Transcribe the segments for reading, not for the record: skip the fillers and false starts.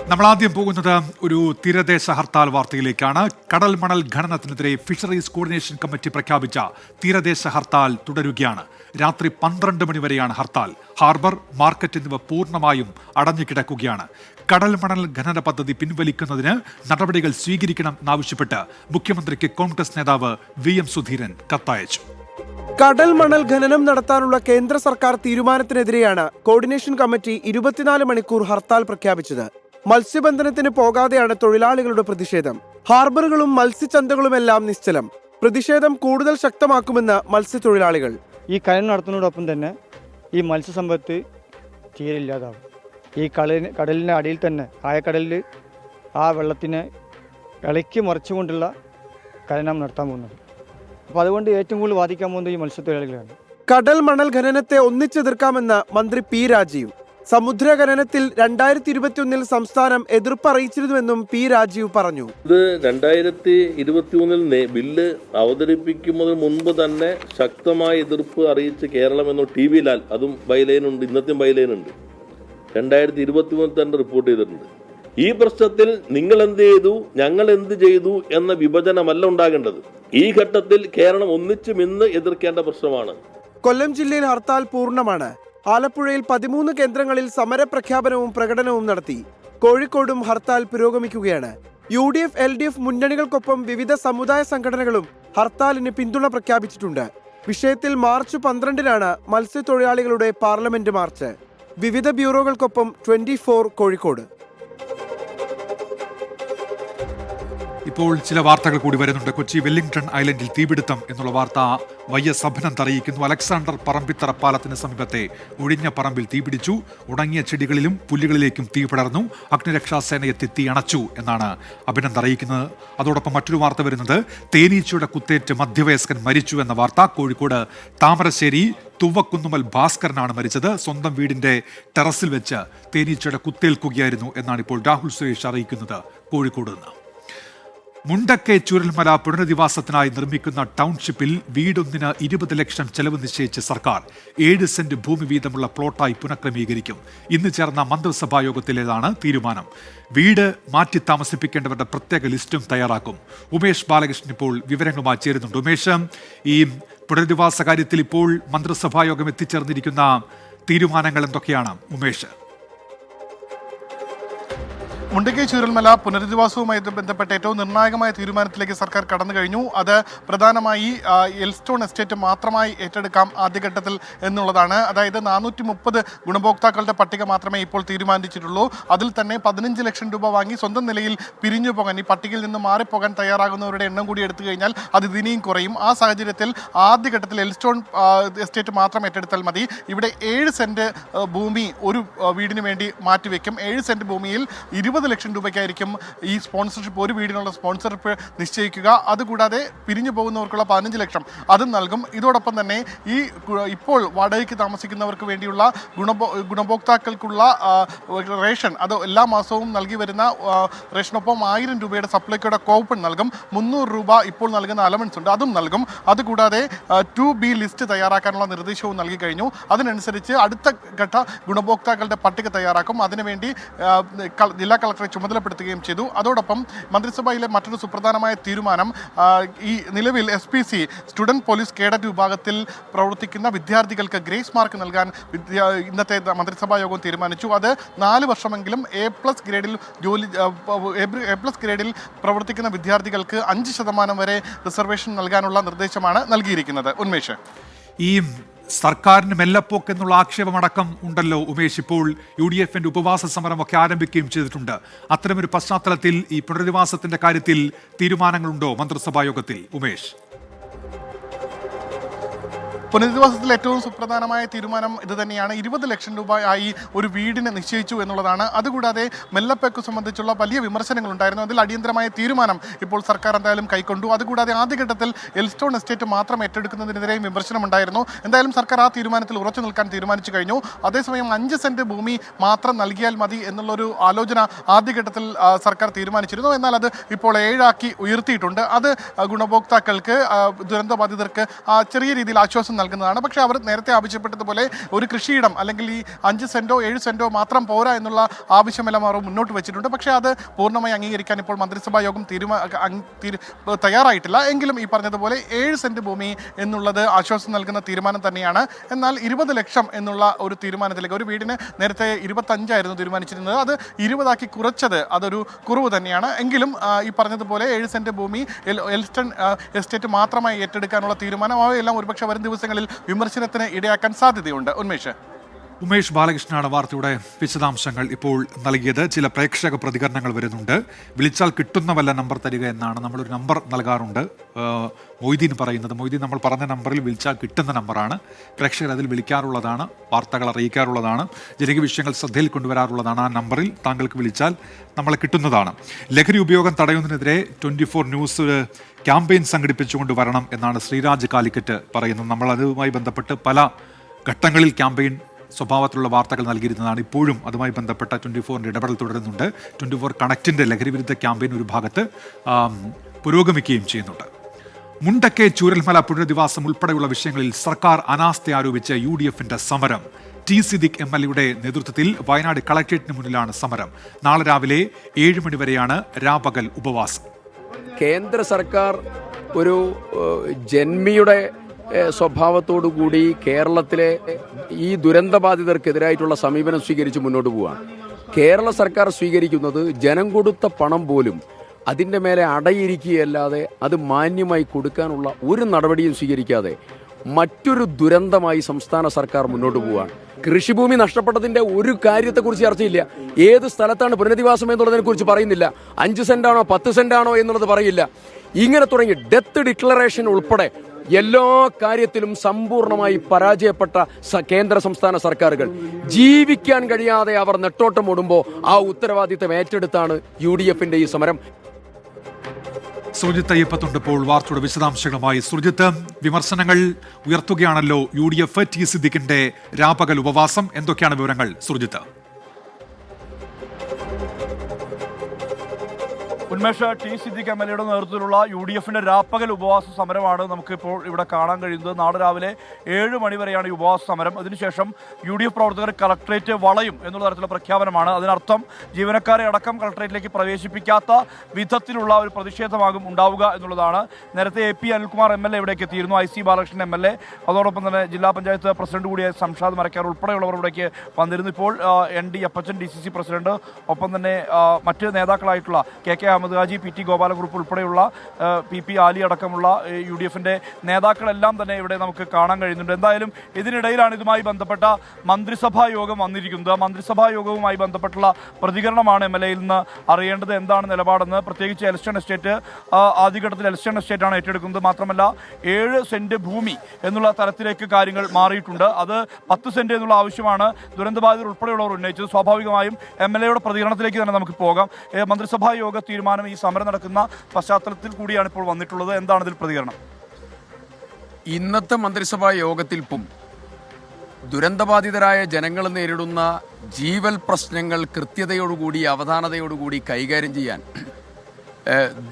നമ്മൾ ആദ്യം പോകുന്നത് ഒരു തീരദേശ ഹർത്താൽ വാർത്തയിലേക്കാണ്. കടൽ മണൽ ഖനനത്തിനെതിരെ ഫിഷറീസ് കോർഡിനേഷൻ കമ്മിറ്റി പ്രഖ്യാപിച്ച തീരദേശ ഹർത്താൽ തുടരുകയാണ്. രാത്രി 12 മണി വരെയാണ് ഹർത്താൽ. ഹാർബർ, മാർക്കറ്റ് എന്നിവ പൂർണ്ണമായും അടഞ്ഞുകിടക്കുകയാണ്. കടൽ മണൽ ഖനന പദ്ധതി പിൻവലിക്കുന്നതിന് നടപടികൾ സ്വീകരിക്കണം എന്നാവശ്യപ്പെട്ട് മുഖ്യമന്ത്രിക്ക് കോൺഗ്രസ് നേതാവ് VM സുധീരൻ കത്തയച്ചു. കടൽ മണൽ ഖനനം നടത്താനുള്ള കേന്ദ്ര സർക്കാർ തീരുമാനത്തിനെതിരെയാണ് കോർഡിനേഷൻ കമ്മിറ്റി 24 മണിക്കൂർ ഹർത്താൽ പ്രഖ്യാപിച്ചത്. മത്സ്യബന്ധനത്തിന് പോകാതെയാണ് തൊഴിലാളികളുടെ പ്രതിഷേധം. ഹാർബറുകളും മത്സ്യചന്തകളുമെല്ലാം നിശ്ചലം. പ്രതിഷേധം കൂടുതൽ ശക്തമാക്കുമെന്ന് മത്സ്യത്തൊഴിലാളികൾ. ഈ ഖനനം നടത്തുന്നതോടൊപ്പം തന്നെ ഈ മത്സ്യസമ്പത്ത് തീരെ ഇല്ലാതാവും. ഈ കടലിൻ്റെ അടിയിൽ തന്നെ ആയക്കടലിൽ ആ വെള്ളത്തിനെ ഇളക്കി മറിച്ചുകൊണ്ടുള്ള ഖനനം നടത്താൻ പോകുന്നത്. അപ്പോൾ അതുകൊണ്ട് ഏറ്റവും കൂടുതൽ ബാധിക്കാൻ പോകുന്നത് ഈ മത്സ്യത്തൊഴിലാളികളാണ്. കടൽ മണൽ ഖനനത്തെ ഒന്നിച്ചെതിർക്കാമെന്ന് മന്ത്രി P. രാജീവ്. സമുദ്ര ഖനനത്തിൽ 2021 സംസ്ഥാനം എതിർപ്പ് അറിയിച്ചിരുന്നുവെന്നും P. രാജീവ് പറഞ്ഞു. ഇത് 2021 ബില്ല് അവതരിപ്പിക്കുന്നതിന് മുൻപ് തന്നെ ശക്തമായ എതിർപ്പ് അറിയിച്ച് കേരളം എന്ന TV ലാൽ, അതും ബൈലൈനുണ്ട്, ഇന്നത്തെയും ബൈലൈനുണ്ട്, 2021 തന്നെ റിപ്പോർട്ട് ചെയ്തിട്ടുണ്ട്. ഈ പ്രശ്നത്തിൽ നിങ്ങൾ എന്ത് ചെയ്തു, ഞങ്ങൾ എന്ത് ചെയ്തു എന്ന വിഭജനമല്ല ഉണ്ടാകേണ്ടത്. ഈ ഘട്ടത്തിൽ കേരളം ഒന്നിച്ചു നിന്ന് എതിർക്കേണ്ട പ്രശ്നമാണ്. കൊല്ലം ജില്ലയിൽ ഹർത്താൽ പൂർണ്ണമാണ്. ആലപ്പുഴയിൽ 13 കേന്ദ്രങ്ങളിൽ സമരപ്രഖ്യാപനവും പ്രകടനവും നടത്തി. കോഴിക്കോടും ഹർത്താൽ പുരോഗമിക്കുകയാണ്. UDF, LDF മുന്നണികൾക്കൊപ്പം വിവിധ സമുദായ സംഘടനകളും ഹർത്താലിന് പിന്തുണ പ്രഖ്യാപിച്ചിട്ടുണ്ട്. വിഷയത്തിൽ മാർച്ച് 12-നാണ് മത്സ്യത്തൊഴിലാളികളുടെ പാർലമെന്റ് മാർച്ച്. വിവിധ ബ്യൂറോകൾക്കൊപ്പം 24 കോഴിക്കോട്. ഇപ്പോൾ ചില വാർത്തകൾ കൂടി വരുന്നുണ്ട്. കൊച്ചി വെല്ലിംഗ്ടൺ ഐലൻഡിൽ തീപിടുത്തം എന്നുള്ള വാർത്ത YS അഭിനന്ദ് അറിയിക്കുന്നു. അലക്സാണ്ടർ പറമ്പിത്തറ പാലത്തിന് സമീപത്തെ ഒഴിഞ്ഞ പറമ്പിൽ തീപിടിച്ചു. ഉണങ്ങിയ ചെടികളിലും പുല്ലുകളിലേക്കും തീ പടർന്നു. അഗ്നിരക്ഷാസേന എത്തി തീ അണച്ചു എന്നാണ് അഭിനന്ദ് അറിയിക്കുന്നത്. അതോടൊപ്പം മറ്റൊരു വാർത്ത വരുന്നത്, തേനീച്ചയുടെ കുത്തേറ്റ് മധ്യവയസ്കൻ മരിച്ചു എന്ന വാർത്ത. കോഴിക്കോട് താമരശ്ശേരി തുവക്കുന്നുമൽ ഭാസ്കരനാണ് മരിച്ചത്. സ്വന്തം വീടിന്റെ ടെറസിൽ വെച്ച് തേനീച്ചയുടെ കുത്തേൽക്കുകയായിരുന്നു എന്നാണ് ഇപ്പോൾ രാഹുൽ സുരേഷ് അറിയിക്കുന്നത് കോഴിക്കോട് നിന്ന്. മുണ്ടക്കൈ ചൂരൽമല പുനരധിവാസത്തിനായി നിർമ്മിക്കുന്ന ടൗൺഷിപ്പിൽ വീടൊന്നിന് 20 ലക്ഷം ചെലവ് നിശ്ചയിച്ച് സർക്കാർ 7 സെന്റ് ഭൂമി വീതമുള്ള പ്ലോട്ടായി പുനഃക്രമീകരിക്കും. ഇന്ന് ചേർന്ന മന്ത്രിസഭാ യോഗത്തിലേതാണ് തീരുമാനം. വീട് മാറ്റി താമസിപ്പിക്കേണ്ടവരുടെ പ്രത്യേക ലിസ്റ്റും തയ്യാറാക്കും. ഉമേഷ് ബാലകൃഷ്ണൻ ഇപ്പോൾ വിവരങ്ങളുമായി ചേരുന്നുണ്ട്. ഉമേഷ്, ഈ പുനരധിവാസ കാര്യത്തിൽ ഇപ്പോൾ മന്ത്രിസഭാ യോഗം എത്തിച്ചേർന്നിരിക്കുന്ന തീരുമാനങ്ങൾ എന്തൊക്കെയാണ് ഉമേഷ്? മുണ്ടക്കൈ ചൂരൽമല പുനരധിവാസവുമായി ബന്ധപ്പെട്ട ഏറ്റവും നിർണായകമായ തീരുമാനത്തിലേക്ക് സർക്കാർ കടന്നു കഴിഞ്ഞു. അത് പ്രധാനമായി എൽസ്റ്റോൺ എസ്റ്റേറ്റ് മാത്രമായി ഏറ്റെടുക്കാം ആദ്യഘട്ടത്തിൽ എന്നുള്ളതാണ്. അതായത് 430 ഗുണഭോക്താക്കളുടെ പട്ടിക മാത്രമേ ഇപ്പോൾ തീരുമാനിച്ചിട്ടുള്ളൂ. അതിൽ തന്നെ 15 ലക്ഷം രൂപ വാങ്ങി സ്വന്തം നിലയിൽ പിരിഞ്ഞു പോകാൻ, ഈ പട്ടികയിൽ നിന്ന് മാറിപ്പോകാൻ തയ്യാറാകുന്നവരുടെ എണ്ണം കൂടി എടുത്തു കഴിഞ്ഞാൽ അത് ഇതിനെയും കുറയും. ആ സാഹചര്യത്തിൽ ആദ്യഘട്ടത്തിൽ എൽസ്റ്റോൺ എസ്റ്റേറ്റ് മാത്രം ഏറ്റെടുത്താൽ മതി. ഇവിടെ 7 സെന്റ് ഭൂമി ഒരു വീടിന് വേണ്ടി മാറ്റിവെക്കും. 7 സെന്റ് ഭൂമിയിൽ 20 ലക്ഷം രൂപയ്ക്കായിരിക്കും ഈ സ്പോൺസർഷിപ്പ്, ഒരു വീടിനുള്ള സ്പോൺസർഷിപ്പ് നിശ്ചയിക്കുക. അതുകൂടാതെ പിരിഞ്ഞു പോകുന്നവർക്കുള്ള 15 ലക്ഷം അതും നൽകും. ഇതോടൊപ്പം തന്നെ ഈ ഇപ്പോൾ വാടകയ്ക്ക് താമസിക്കുന്നവർക്ക് വേണ്ടിയുള്ള ഗുണഭോക്താക്കൾക്കുള്ള റേഷൻ, അത് എല്ലാ മാസവും നൽകി വരുന്ന റേഷനൊപ്പം 1000 രൂപയുടെ സപ്ലൈക്കോയുടെ കൂപ്പൺ നൽകും. 300 രൂപ ഇപ്പോൾ നൽകുന്ന അലവൻസ് ഉണ്ട്, അതും നൽകും. അതുകൂടാതെ 2B ലിസ്റ്റ് തയ്യാറാക്കാനുള്ള നിർദ്ദേശവും നൽകി കഴിഞ്ഞു. അതിനനുസരിച്ച് അടുത്ത ഘട്ട ഗുണഭോക്താക്കളുടെ പട്ടിക തയ്യാറാക്കും. അതിനുവേണ്ടി ജില്ലാ കളക്ടറെ ചുമതലപ്പെടുത്തുകയും ചെയ്തു. അതോടൊപ്പം മന്ത്രിസഭയിലെ മറ്റൊരു സുപ്രധാനമായ തീരുമാനം, ഈ നിലവിൽ SPC സ്റ്റുഡൻറ് പോലീസ് കേഡറ്റ് വിഭാഗത്തിൽ പ്രവർത്തിക്കുന്ന വിദ്യാർത്ഥികൾക്ക് ഗ്രേസ് മാർക്ക് നൽകാൻ ഇന്നത്തെ മന്ത്രിസഭാ യോഗം തീരുമാനിച്ചു. അത് 4 വർഷമെങ്കിലും A+ ഗ്രേഡിൽ പ്രവർത്തിക്കുന്ന വിദ്യാർത്ഥികൾക്ക് 5% വരെ റിസർവേഷൻ നൽകാനുള്ള നിർദ്ദേശമാണ് നൽകിയിരിക്കുന്നത്. ഉന്മേഷ്, ഈ സർക്കാരിന് മെല്ലപ്പോക്ക് എന്നുള്ള ആക്ഷേപമടക്കം ഉണ്ടല്ലോ ഉമേഷ്. ഇപ്പോൾ UDFന്റെ ഉപവാസ സമരമൊക്കെ ആരംഭിക്കുകയും ചെയ്തിട്ടുണ്ട്. അത്തരമൊരു പശ്ചാത്തലത്തിൽ ഈ പുനരധിവാസത്തിന്റെ കാര്യത്തിൽ തീരുമാനങ്ങളുണ്ടോ മന്ത്രിസഭാ യോഗത്തിൽ ഉമേഷ്? പുനരധിവാസത്തിൽ ഏറ്റവും സുപ്രധാനമായ തീരുമാനം ഇത് തന്നെയാണ്. 20 ലക്ഷം രൂപ ആയി ഒരു വീടിന് നിശ്ചയിച്ചു എന്നുള്ളതാണ്. അതുകൂടാതെ മെല്ലപ്പേക്ക് സംബന്ധിച്ചുള്ള വലിയ വിമർശനങ്ങളുണ്ടായിരുന്നു. അതിൽ അടിയന്തരമായ തീരുമാനം ഇപ്പോൾ സർക്കാർ എന്തായാലും കൈക്കൊണ്ടു. അതുകൂടാതെ ആദ്യഘട്ടത്തിൽ എൽസ്റ്റോൺ എസ്റ്റേറ്റ് മാത്രം ഏറ്റെടുക്കുന്നതിനെതിരെയും വിമർശനമുണ്ടായിരുന്നു. എന്തായാലും സർക്കാർ ആ തീരുമാനത്തിൽ ഉറച്ചു നിൽക്കാൻ തീരുമാനിച്ചു കഴിഞ്ഞു. അതേസമയം 5 സെന്റ് ഭൂമി മാത്രം നൽകിയാൽ മതി എന്നുള്ളൊരു ആലോചന ആദ്യഘട്ടത്തിൽ സർക്കാർ തീരുമാനിച്ചിരുന്നു. എന്നാൽ അത് ഇപ്പോൾ 7 ആക്കി ഉയർത്തിയിട്ടുണ്ട്. അത് ഗുണഭോക്താക്കൾക്ക്, ദുരന്തബാധിതർക്ക് ചെറിയ രീതിയിൽ ആശ്വാസം നൽകുന്നതാണ്. പക്ഷേ അവർ നേരത്തെ ആവശ്യപ്പെട്ടതുപോലെ ഒരു കൃഷിയിടം അല്ലെങ്കിൽ ഈ 5 സെൻറ്റോ 7 സെൻറ്റോ മാത്രം പോരാ എന്നുള്ള ആവശ്യമെല്ലാം അവർ മുന്നോട്ട് വെച്ചിട്ടുണ്ട്. പക്ഷേ അത് പൂർണ്ണമായി അംഗീകരിക്കാൻ ഇപ്പോൾ മന്ത്രിസഭാ യോഗം തയ്യാറായിട്ടില്ല. എങ്കിലും ഈ പറഞ്ഞതുപോലെ 7 സെൻറ്റ് ഭൂമി എന്നുള്ളത് ആശ്വാസം നൽകുന്ന തീരുമാനം തന്നെയാണ്. എന്നാൽ 20 ലക്ഷം എന്നുള്ള ഒരു തീരുമാനത്തിലേക്ക്, ഒരു വീടിന് നേരത്തെ 25 തീരുമാനിച്ചിരുന്നത്, അത് 20 കുറച്ചത് അതൊരു കുറവ് തന്നെയാണ്. എങ്കിലും ഈ പറഞ്ഞതുപോലെ 7 സെൻറ്റ് ഭൂമി എൽസ്റ്റൺ എസ്റ്റേറ്റ് മാത്രമായി ഏറ്റെടുക്കാനുള്ള തീരുമാനം അവയെല്ലാം ഒരുപക്ഷെ വരും ദിവസങ്ങളിൽ വിമർശനത്തിന് ഇടയാക്കാൻ സാധ്യതയുണ്ട്. ഉമേഷ് ബാലകൃഷ്ണനാണ് വാർത്തയുടെ വിശദാംശങ്ങൾ ഇപ്പോൾ നൽകിയത്. ചില പ്രേക്ഷക പ്രതികരണങ്ങൾ വരുന്നുണ്ട്. വിളിച്ചാൽ കിട്ടുന്ന വല്ല നമ്പർ തരിക എന്നാണ്. നമ്മളൊരു നമ്പർ നൽകാറുണ്ട്. മൊയ്തീൻ പറയുന്നത്, മൊയ്തീൻ നമ്മൾ പറഞ്ഞ നമ്പറിൽ വിളിച്ചാൽ കിട്ടുന്ന നമ്പറാണ്. പ്രേക്ഷകർ അതിൽ വിളിക്കാറുള്ളതാണ്, വാർത്തകൾ അറിയിക്കാറുള്ളതാണ്, ജനകീയ വിഷയങ്ങൾ ശ്രദ്ധയിൽ കൊണ്ടുവരാറുള്ളതാണ്. ആ നമ്പറിൽ താങ്കൾക്ക് വിളിച്ചാൽ നമ്മളെ കിട്ടുന്നതാണ്. ലഹരി ഉപയോഗം തടയുന്നതിനെതിരെ 24 ന്യൂസ് ക്യാമ്പയിൻ സംഘടിപ്പിച്ചുകൊണ്ട് വരണം എന്നാണ് ശ്രീരാജ് കാലിക്കറ്റ് പറയുന്നത്. നമ്മൾ അതുമായി ബന്ധപ്പെട്ട് പല ഘട്ടങ്ങളിൽ ക്യാമ്പയിൻ സ്വഭാവത്തിലുള്ള വാർത്തകൾ നൽകിയിരുന്നതാണ്. ഇപ്പോഴും അതുമായി ബന്ധപ്പെട്ട 24 ഇടപെടൽ തുടരുന്നുണ്ട്. 24 കണക്റ്റിൻ്റെ ലഹരിവിരുദ്ധ ക്യാമ്പയിൻ ഒരു ഭാഗത്ത് പുരോഗമിക്കുകയും ചെയ്യുന്നുണ്ട്. മുണ്ടക്കെ ചൂരൽമല പുനരധിവാസം ഉൾപ്പെടെയുള്ള വിഷയങ്ങളിൽ സർക്കാർ അനാസ്ഥ ആരോപിച്ച് UDF-ന്റെ സമരം. ടി സിദ്ദിഖ് MLA-യുടെ നേതൃത്വത്തിൽ വയനാട് കളക്ട്രേറ്റിന് മുന്നിലാണ് സമരം. നാളെ രാവിലെ 7 മണി വരെയാണ് രാപകൽ ഉപവാസം. കേന്ദ്ര സർക്കാർ ഒരു ജന്മിയുടെ സ്വഭാവത്തോടുകൂടി കേരളത്തിലെ ഈ ദുരന്തബാധിതർക്കെതിരായിട്ടുള്ള സമീപനം സ്വീകരിച്ച് മുന്നോട്ട് പോവുകയാണ്. കേരള സർക്കാർ സ്വീകരിക്കുന്നത് ജനം കൊടുത്ത പണം പോലും അതിൻ്റെ മേലെ അടയിരിക്കുകയല്ലാതെ അത് മാന്യമായി കൊടുക്കാനുള്ള ഒരു നടപടിയും സ്വീകരിക്കാതെ മറ്റൊരു ദുരന്തമായി സംസ്ഥാന സർക്കാർ മുന്നോട്ട് പോവുകയാണ്. കൃഷിഭൂമി നഷ്ടപ്പെട്ടതിൻ്റെ ഒരു കാര്യത്തെക്കുറിച്ച് ചർച്ചയില്ല. ഏത് സ്ഥലത്താണ് പുനരധിവാസം എന്നുള്ളതിനെക്കുറിച്ച് പറയുന്നില്ല. 5 സെൻറ്റാണോ 10 സെൻറ്റാണോ എന്നുള്ളത് പറയില്ല. ഇങ്ങനെ തുടങ്ങി ഡെത്ത് ഡിക്ലറേഷൻ ഉൾപ്പെടെ എല്ലാ കാര്യത്തിലും സമ്പൂർണ്ണമായി പരാജയപ്പെട്ട കേന്ദ്ര സംസ്ഥാന സർക്കാരുകൾ ജീവിക്കാൻ കഴിയാതെ അവർ നെട്ടോട്ടം ഓടുമ്പോൾ ആ ഉത്തരവാദിത്തം ഏറ്റെടുത്താണ് UDF-ന്റെ ഈ സമരം. സുർജിത്ത് അയ്യപ്പത്തുണ്ട് ഇപ്പോൾ വാർത്തയുടെ വിശദാംശങ്ങളുമായി. സുർജിത്ത്, വിമർശനങ്ങൾ ഉയർത്തുകയാണല്ലോ UDF. ടി സിദ്ദിഖിന്റെ രാപകൽ ഉപവാസം, എന്തൊക്കെയാണ് വിവരങ്ങൾ സുർജിത്ത്? ഉന്മേഷ, ടി സിദ്ദിഖ് MLA-യുടെ നേതൃത്വത്തിലുള്ള UDF-ന്റെ രാപ്പകൽ ഉപവാസ സമരമാണ് നമുക്കിപ്പോൾ ഇവിടെ കാണാൻ കഴിയുന്നത്. നാളെ രാവിലെ 7 മണി വരെയാണ് ഈ ഉപവാസ സമരം. അതിനുശേഷം UDF പ്രവർത്തകർ കളക്ട്രേറ്റ് വളയും എന്നുള്ള തരത്തിലുള്ള പ്രഖ്യാപനമാണ്. അതിനർത്ഥം ജീവനക്കാരെ അടക്കം കളക്ട്രേറ്റിലേക്ക് പ്രവേശിപ്പിക്കാത്ത വിധത്തിലുള്ള ഒരു പ്രതിഷേധമാകും ഉണ്ടാവുക എന്നുള്ളതാണ്. നേരത്തെ AP അനിൽകുമാർ MLA ഇവിടേക്ക് എത്തിയിരുന്നു, IC ബാലകൃഷ്ണൻ MLA, അതോടൊപ്പം തന്നെ ജില്ലാ പഞ്ചായത്ത് പ്രസിഡന്റ് കൂടിയ സംഷാദ് മരക്കാർ ഉൾപ്പെടെയുള്ളവർ ഇവിടേക്ക് വന്നിരുന്നു. ഇപ്പോൾ ND അപ്പച്ചൻ DCC പ്രസിഡന്റ്, ഒപ്പം തന്നെ മറ്റ് നേതാക്കളായിട്ടുള്ള KK അഹമ്മദ് ഹാജി, PT ഗോപാലകുറുപ്പ് ഉൾപ്പെടെയുള്ള PP ആലി അടക്കമുള്ള UDF-ന്റെ നേതാക്കളെല്ലാം തന്നെ ഇവിടെ നമുക്ക് കാണാൻ കഴിയുന്നുണ്ട്. എന്തായാലും ഇതിനിടയിലാണ് ഇതുമായി ബന്ധപ്പെട്ട മന്ത്രിസഭാ യോഗം വന്നിരിക്കുന്നത്. മന്ത്രിസഭാ യോഗവുമായി ബന്ധപ്പെട്ടുള്ള പ്രതികരണമാണ് MLA-യിൽ നിന്ന് അറിയേണ്ടത്. എന്താണ് നിലപാടെന്ന്, പ്രത്യേകിച്ച് എൽസ്റ്റൺ എസ്റ്റേറ്റ് ആദ്യഘട്ടത്തിൽ എൽസ്റ്റൺ എസ്റ്റേറ്റാണ് ഏറ്റെടുക്കുന്നത്. മാത്രമല്ല 7 സെന്റ് ഭൂമി എന്നുള്ള തരത്തിലേക്ക് കാര്യങ്ങൾ മാറിയിട്ടുണ്ട്. അത് 10 സെന്റ് എന്നുള്ള ആവശ്യമാണ് ദുരന്തബാധിതർ ഉൾപ്പെടെയുള്ളവർ ഉന്നയിച്ചത്. സ്വാഭാവികമായും MLA-യുടെ പ്രതികരണത്തിലേക്ക് തന്നെ നമുക്ക് പോകാം. മന്ത്രിസഭാ യോഗ തീരുമാനം ഈ സമരം നടക്കുന്ന പശ്ചാത്തലത്തിൽ കൂടിയാണ് ഇപ്പോൾ വന്നിട്ടുള്ളത്. എന്താണ് ഇതിൽ പ്രതികരണം? ഇന്നത്തെ മന്ത്രിസഭാ യോഗത്തിൽ ദുരന്തബാധിതരായ ജനങ്ങൾ നേരിടുന്ന ജീവൽ പ്രശ്നങ്ങൾ കൃത്യതയോടുകൂടി അവധാനതയോടുകൂടി കൈകാര്യം ചെയ്യാൻ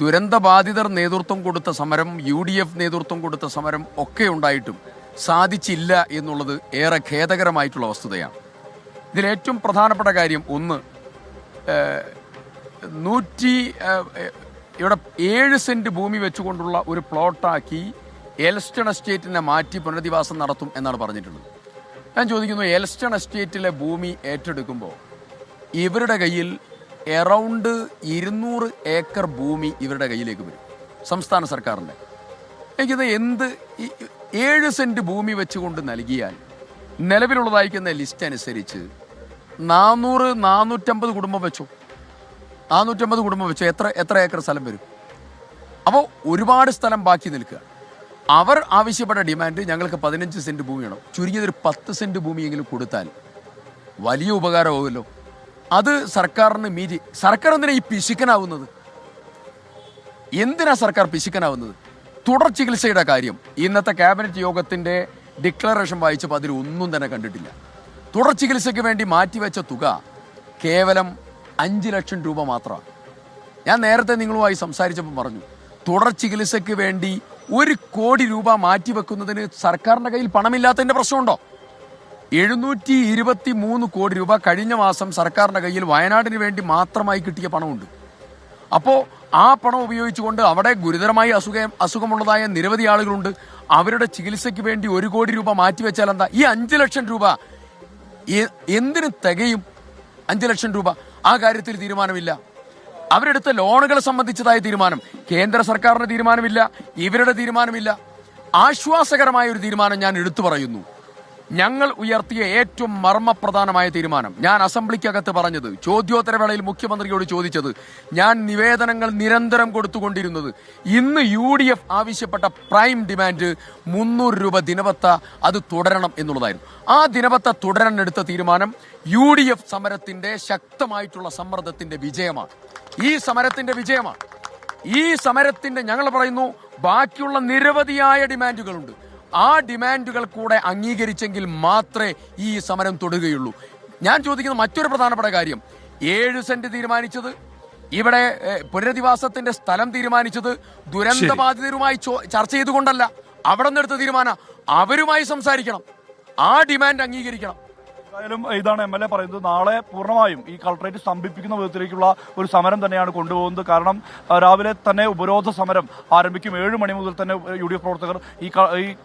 ദുരന്തബാധിതർ നേതൃത്വം കൊടുത്ത സമരം, UDF നേതൃത്വം കൊടുത്ത സമരം ഒക്കെ ഉണ്ടായിട്ടും സാധിച്ചില്ല എന്നുള്ളത് ഏറെ ഖേദകരമായിട്ടുള്ള വസ്തുതയാണ്. ഇതിലേറ്റവും പ്രധാനപ്പെട്ട കാര്യം, ഒന്ന്, 7 സെന്റ് ഭൂമി വെച്ചുകൊണ്ടുള്ള ഒരു പ്ലോട്ടാക്കി എൽസ്റ്റൺ എസ്റ്റേറ്റിനെ മാറ്റി പുനരധിവാസം നടത്തും എന്നാണ് പറഞ്ഞിട്ടുള്ളത്. ഞാൻ ചോദിക്കുന്നു, എൽസ്റ്റൺ എസ്റ്റേറ്റിലെ ഭൂമി ഏറ്റെടുക്കുമ്പോൾ ഇവരുടെ കയ്യിൽ എറൗണ്ട് 200 ഏക്കർ ഭൂമി ഇവരുടെ കയ്യിലേക്ക് വരും, സംസ്ഥാന സർക്കാരിൻ്റെ. എനിക്കത് 7 സെന്റ് ഭൂമി വെച്ചുകൊണ്ട് നൽകിയാൽ നിലവിലുള്ളതായിരിക്കുന്ന ലിസ്റ്റ് അനുസരിച്ച് 400-450 കുടുംബം വെച്ചു. 450 കുടുംബം വെച്ചു എത്ര ഏക്കർ സ്ഥലം വരും? അപ്പോൾ ഒരുപാട് സ്ഥലം ബാക്കി നിൽക്കുക. അവർ ആവശ്യപ്പെട്ട ഡിമാൻഡ്, ഞങ്ങൾക്ക് 15 സെന്റ് ഭൂമി വേണം. ചുരുങ്ങിയതൊരു 10 സെന്റ് ഭൂമിയെങ്കിലും കൊടുത്താൽ വലിയ ഉപകാരമാകുമല്ലോ. അത് സർക്കാരിന് മീറ്റി. സർക്കാർ എന്തിനാ ഈ പിശുക്കനാവുന്നത്? എന്തിനാ സർക്കാർ പിശുക്കനാവുന്നത്? തുടർ ചികിത്സയുടെ കാര്യം ഇന്നത്തെ ക്യാബിനറ്റ് യോഗത്തിൻ്റെ ഡിക്ലറേഷൻ വായിച്ചപ്പോൾ അതിലൊന്നും തന്നെ കണ്ടിട്ടില്ല. തുടർ ചികിത്സയ്ക്ക് വേണ്ടി മാറ്റിവെച്ച തുക കേവലം 5 ലക്ഷം രൂപ മാത്രമാണ്. ഞാൻ നേരത്തെ നിങ്ങളുമായി സംസാരിച്ചപ്പോൾ പറഞ്ഞു, തുടർ ചികിത്സയ്ക്ക് വേണ്ടി 1 കോടി രൂപ മാറ്റിവെക്കുന്നതിന് സർക്കാരിന്റെ കയ്യിൽ പണമില്ലാത്തതിന്റെ പ്രശ്നമുണ്ടോ? 723 കോടി രൂപ കഴിഞ്ഞ മാസം സർക്കാരിന്റെ കയ്യിൽ വയനാടിന് വേണ്ടി മാത്രമായി കിട്ടിയ പണമുണ്ട്. അപ്പോൾ ആ പണം ഉപയോഗിച്ചുകൊണ്ട് അവിടെ ഗുരുതരമായി അസുഖമുള്ളതായ നിരവധി ആളുകളുണ്ട്. അവരുടെ ചികിത്സയ്ക്ക് വേണ്ടി 1 കോടി രൂപ മാറ്റിവെച്ചാൽ എന്താ? ഈ 5 ലക്ഷം രൂപ എന്തിനു തികയും? 5 ലക്ഷം രൂപ ആ കാര്യത്തിൽ തീരുമാനമില്ല. അവരെടുത്ത ലോണുകളെ സംബന്ധിച്ചതായ തീരുമാനം കേന്ദ്ര സർക്കാരിന്റെ തീരുമാനമില്ല, ഇവരുടെ തീരുമാനമില്ല. ആശ്വാസകരമായ ഒരു തീരുമാനം ഞാൻ എടുത്തു പറയുന്നു. ഞങ്ങൾ ഉയർത്തിയ ഏറ്റവും മർമ്മപ്രധാനമായ തീരുമാനം, ഞാൻ അസംബ്ലിക്കകത്ത് പറഞ്ഞത്, ചോദ്യോത്തരവേളയിൽ മുഖ്യമന്ത്രിയോട് ചോദിച്ചത്, ഞാൻ നിവേദനങ്ങൾ നിരന്തരം കൊടുത്തുകൊണ്ടിരുന്നത്, ഇന്ന് UDF ആവശ്യപ്പെട്ട പ്രൈം ഡിമാൻഡ് 300 രൂപ ദിനവത്ത അത് തുടരണം എന്നുള്ളതായിരുന്നു. ആ ദിനവത്ത തുടരാൻ എടുത്ത തീരുമാനം UDF സമരത്തിന്റെ ശക്തമായിട്ടുള്ള സമ്മർദ്ദത്തിന്റെ വിജയമാണ്. ഈ സമരത്തിന്റെ വിജയമാണ്. ഈ സമരത്തിന്റെ ഞങ്ങൾ പറയുന്നു ബാക്കിയുള്ള നിരവധിയായ ഡിമാൻഡുകളുണ്ട്. ആ ഡിമാൻഡുകൾ കൂടെ അംഗീകരിച്ചെങ്കിൽ മാത്രമേ ഈ സമരം തുടരുകയുള്ളൂ. ഞാൻ ചോദിക്കുന്ന മറ്റൊരു പ്രധാനപ്പെട്ട കാര്യം, 7 സെന്റ് തീരുമാനിച്ചത്, ഇവിടെ പുനരധിവാസത്തിന്റെ സ്ഥലം തീരുമാനിച്ചത് ദുരന്തബാധിതരുമായി ചർച്ച ചെയ്തുകൊണ്ടല്ല. അവിടെ നിന്നെടുത്ത തീരുമാനം അവരുമായി സംസാരിക്കണം, ആ ഡിമാൻഡ് അംഗീകരിക്കണം. എന്തായാലും ഇതാണ് MLA പറയുന്നത്. നാളെ പൂർണ്ണമായും ഈ കളക്ടറേറ്റ് സ്തംഭിപ്പിക്കുന്ന വിധത്തിലേക്കുള്ള ഒരു സമരം തന്നെയാണ് കൊണ്ടുപോകുന്നത്. കാരണം രാവിലെ തന്നെ ഉപരോധ സമരം ആരംഭിക്കും. 7 മണി മുതൽ തന്നെ UDF പ്രവർത്തകർ ഈ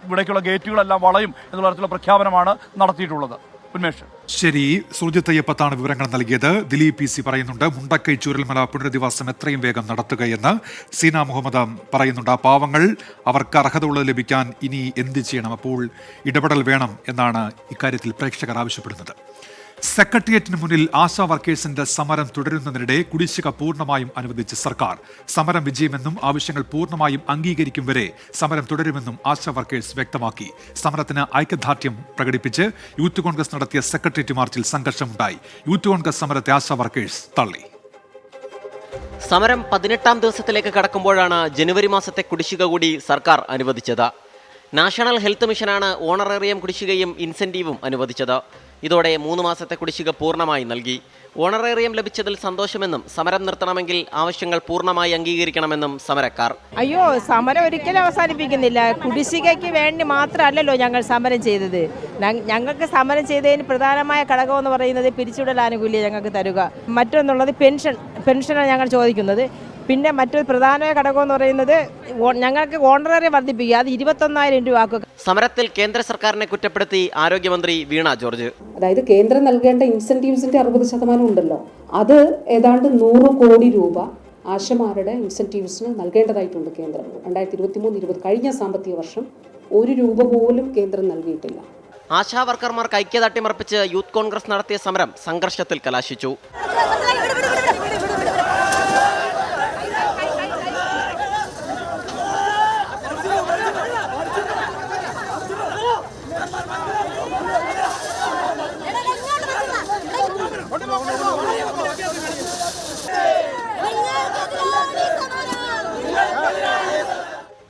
ഇവിടേക്കുള്ള ഗേറ്റുകളെല്ലാം വളയും എന്നുള്ള തരത്തിലുള്ള പ്രഖ്യാപനമാണ് നടത്തിയിട്ടുള്ളത്. ഉന്മേഷ്. ശരി, സുർജിത്ത് അയ്യപ്പത്താണ് വിവരങ്ങൾ നൽകിയത്. ദിലീപ് PC പറയുന്നുണ്ട് മുണ്ടക്കൈ ചൂരൽമല പുനരധിവാസം എത്രയും വേഗം നടത്തുകയെന്ന്. സീന മുഹമ്മദ് പറയുന്നുണ്ട്, ആ പാവങ്ങൾ അവർക്ക് അർഹത ഉള്ളത് ലഭിക്കാൻ ഇനി എന്ത് ചെയ്യണം, അപ്പോൾ ഇടപെടൽ വേണം എന്നാണ് ഇക്കാര്യത്തിൽ പ്രേക്ഷകർ ആവശ്യപ്പെടുന്നത്. സെക്രട്ടേറിയറ്റിന് മുന്നിൽ ആശാ വർക്കേഴ്സിന്റെ സമരം തുടരുന്നതിനിടെ കുടിശ്ശിക പൂർണ്ണമായും അനുവദിച്ച് സർക്കാർ. സമരം വിജയമെന്നും ആവശ്യങ്ങൾ പൂർണ്ണമായും അംഗീകരിക്കും വരെ സമരം തുടരുമെന്നും ആശാ വർക്കേഴ്സ് വ്യക്തമാക്കി. സമരത്തിന് ഐക്യദാർഢ്യം പ്രകടിപ്പിച്ച് യൂത്ത് കോൺഗ്രസ് നടത്തിയ സെക്രട്ടേറിയറ്റ് മാർച്ചിൽ സംഘർഷമുണ്ടായി. യൂത്ത് കോൺഗ്രസ് സമരത്തെ ആശാ വർക്കേഴ്സ് തള്ളി. സമരം 18ാം ദിവസത്തിലേക്ക് കടക്കുമ്പോഴാണ് ജനുവരി മാസത്തെ കുടിശ്ശിക കൂടി സർക്കാർ അനുവദിച്ചത്. നാഷണൽ ഹെൽത്ത് മിഷനാണ് ഓണറേറിയം കുടിശ്ശികയും ഇൻസെന്റീവും അനുവദിച്ചത്. ഇതോടെ 3 മാസത്തെ കുടിശ്ശിക പൂർണ്ണമായി നൽകി. ഓണറേറിയം ലഭിച്ചതിൽ സന്തോഷമെന്നും സമരം നിർത്തണമെങ്കിൽ ആവശ്യങ്ങൾ പൂർണ്ണമായി അംഗീകരിക്കണമെന്നും സമരക്കാർ. അയ്യോ, സമരം ഒരിക്കലും അവസാനിപ്പിക്കുന്നില്ല. കുടിശ്ശികയ്ക്ക് വേണ്ടി മാത്രമല്ലല്ലോ ഞങ്ങൾ സമരം ചെയ്തത്. ഞങ്ങൾക്ക് സമരം ചെയ്തതിന് പ്രധാനമായ ഘടകം എന്ന് പറയുന്നത് പിരിച്ചുവിടൽ ആനുകൂല്യം ഞങ്ങൾക്ക് തരുക. മറ്റൊന്നുള്ളത് പെൻഷനാണ് ഞങ്ങൾ ചോദിക്കുന്നത്. പിന്നെ മറ്റൊരു പ്രധാന ഘടകം എന്ന് പറയുന്നത് ഞങ്ങൾക്ക് ഓണറേറിയം വർദ്ധിപ്പിക്കുക, അത് 21,000 രൂപ ആക്കുക. സമരത്തിൽ കേന്ദ്ര സർക്കാരിനെ കുറ്റപ്പെടുത്തി ആരോഗ്യമന്ത്രി വീണ ജോർജ്. അതായത് കേന്ദ്രം നൽകേണ്ട ഇൻസെന്റീവ്സിന്റെ 60% ഉണ്ടല്ലോ, അത് ഏതാണ്ട് 100 കോടി രൂപ ആശമാരുടെ ഇൻസെന്റീവ്സിന് നൽകേണ്ടതായിട്ടുണ്ട് കേന്ദ്രം. 2023-20 കഴിഞ്ഞ സാമ്പത്തിക വർഷം 1 രൂപ പോലും കേന്ദ്രം നൽകിയിട്ടില്ല. ആശാ വർക്കർമാർക്ക് ഐക്യദാർഢ്യമർപ്പിച്ച് യൂത്ത് കോൺഗ്രസ് നടത്തിയ സമരം സംഘർഷത്തിൽ കലാശിച്ചു.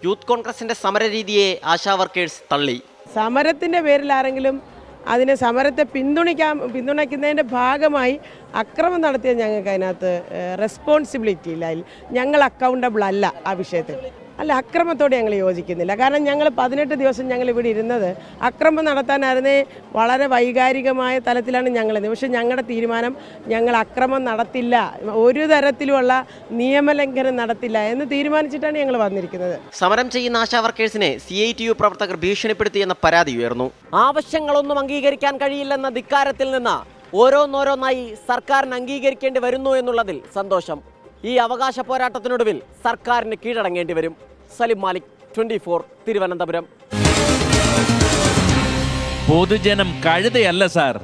യൂത്ത് കോൺഗ്രസിന്റെ സമരരീതിയെ ആശാ വർക്കേഴ്സ് തള്ളി. സമരത്തിന്റെ പേരിൽ ആരെങ്കിലും അതിനെ സമരത്തെ പിന്തുണയ്ക്കുന്നതിന്റെ ഭാഗമായി അക്രമം നടത്തിയ ഞങ്ങൾക്ക് അതിനകത്ത് റെസ്പോൺസിബിലിറ്റി ഇല്ല, ഞങ്ങൾ അക്കൗണ്ടബിൾ അല്ല ആ വിഷയത്തിൽ. അല്ല, അക്രമത്തോടെ ഞങ്ങൾ യോജിക്കുന്നില്ല. കാരണം ഞങ്ങൾ 18 ദിവസം ഞങ്ങൾ ഇവിടെ ഇരുന്നത് അക്രമം നടത്താനായിരുന്നേ വളരെ വൈകാരികമായ തലത്തിലാണ് ഞങ്ങളിത്. പക്ഷെ ഞങ്ങളുടെ തീരുമാനം, ഞങ്ങൾ അക്രമം നടത്തില്ല, ഒരു തരത്തിലുമുള്ള നിയമലംഘനം നടത്തില്ല എന്ന് തീരുമാനിച്ചിട്ടാണ് ഞങ്ങൾ വന്നിരിക്കുന്നത്. സമരം ചെയ്യുന്ന ആശാ വർക്കേഴ്സിനെ CITU പ്രവർത്തകർ ഭീഷണിപ്പെടുത്തിയെന്ന പരാതി ഉയർന്നു. ആവശ്യങ്ങളൊന്നും അംഗീകരിക്കാൻ കഴിയില്ലെന്ന ധിക്കാരത്തിൽ നിന്ന് ഓരോന്നോരോന്നായി സർക്കാരിന് അംഗീകരിക്കേണ്ടി വരുന്നു എന്നുള്ളതിൽ സന്തോഷം. ഈ അവകാശ പോരാട്ടത്തിനൊടുവിൽ സർക്കാരിന് കീഴടങ്ങേണ്ടി വരും. സലിം മാലിക്, 24, തിരുവനന്തപുരം. പൊതുജനം കഴുതയല്ല സാർ.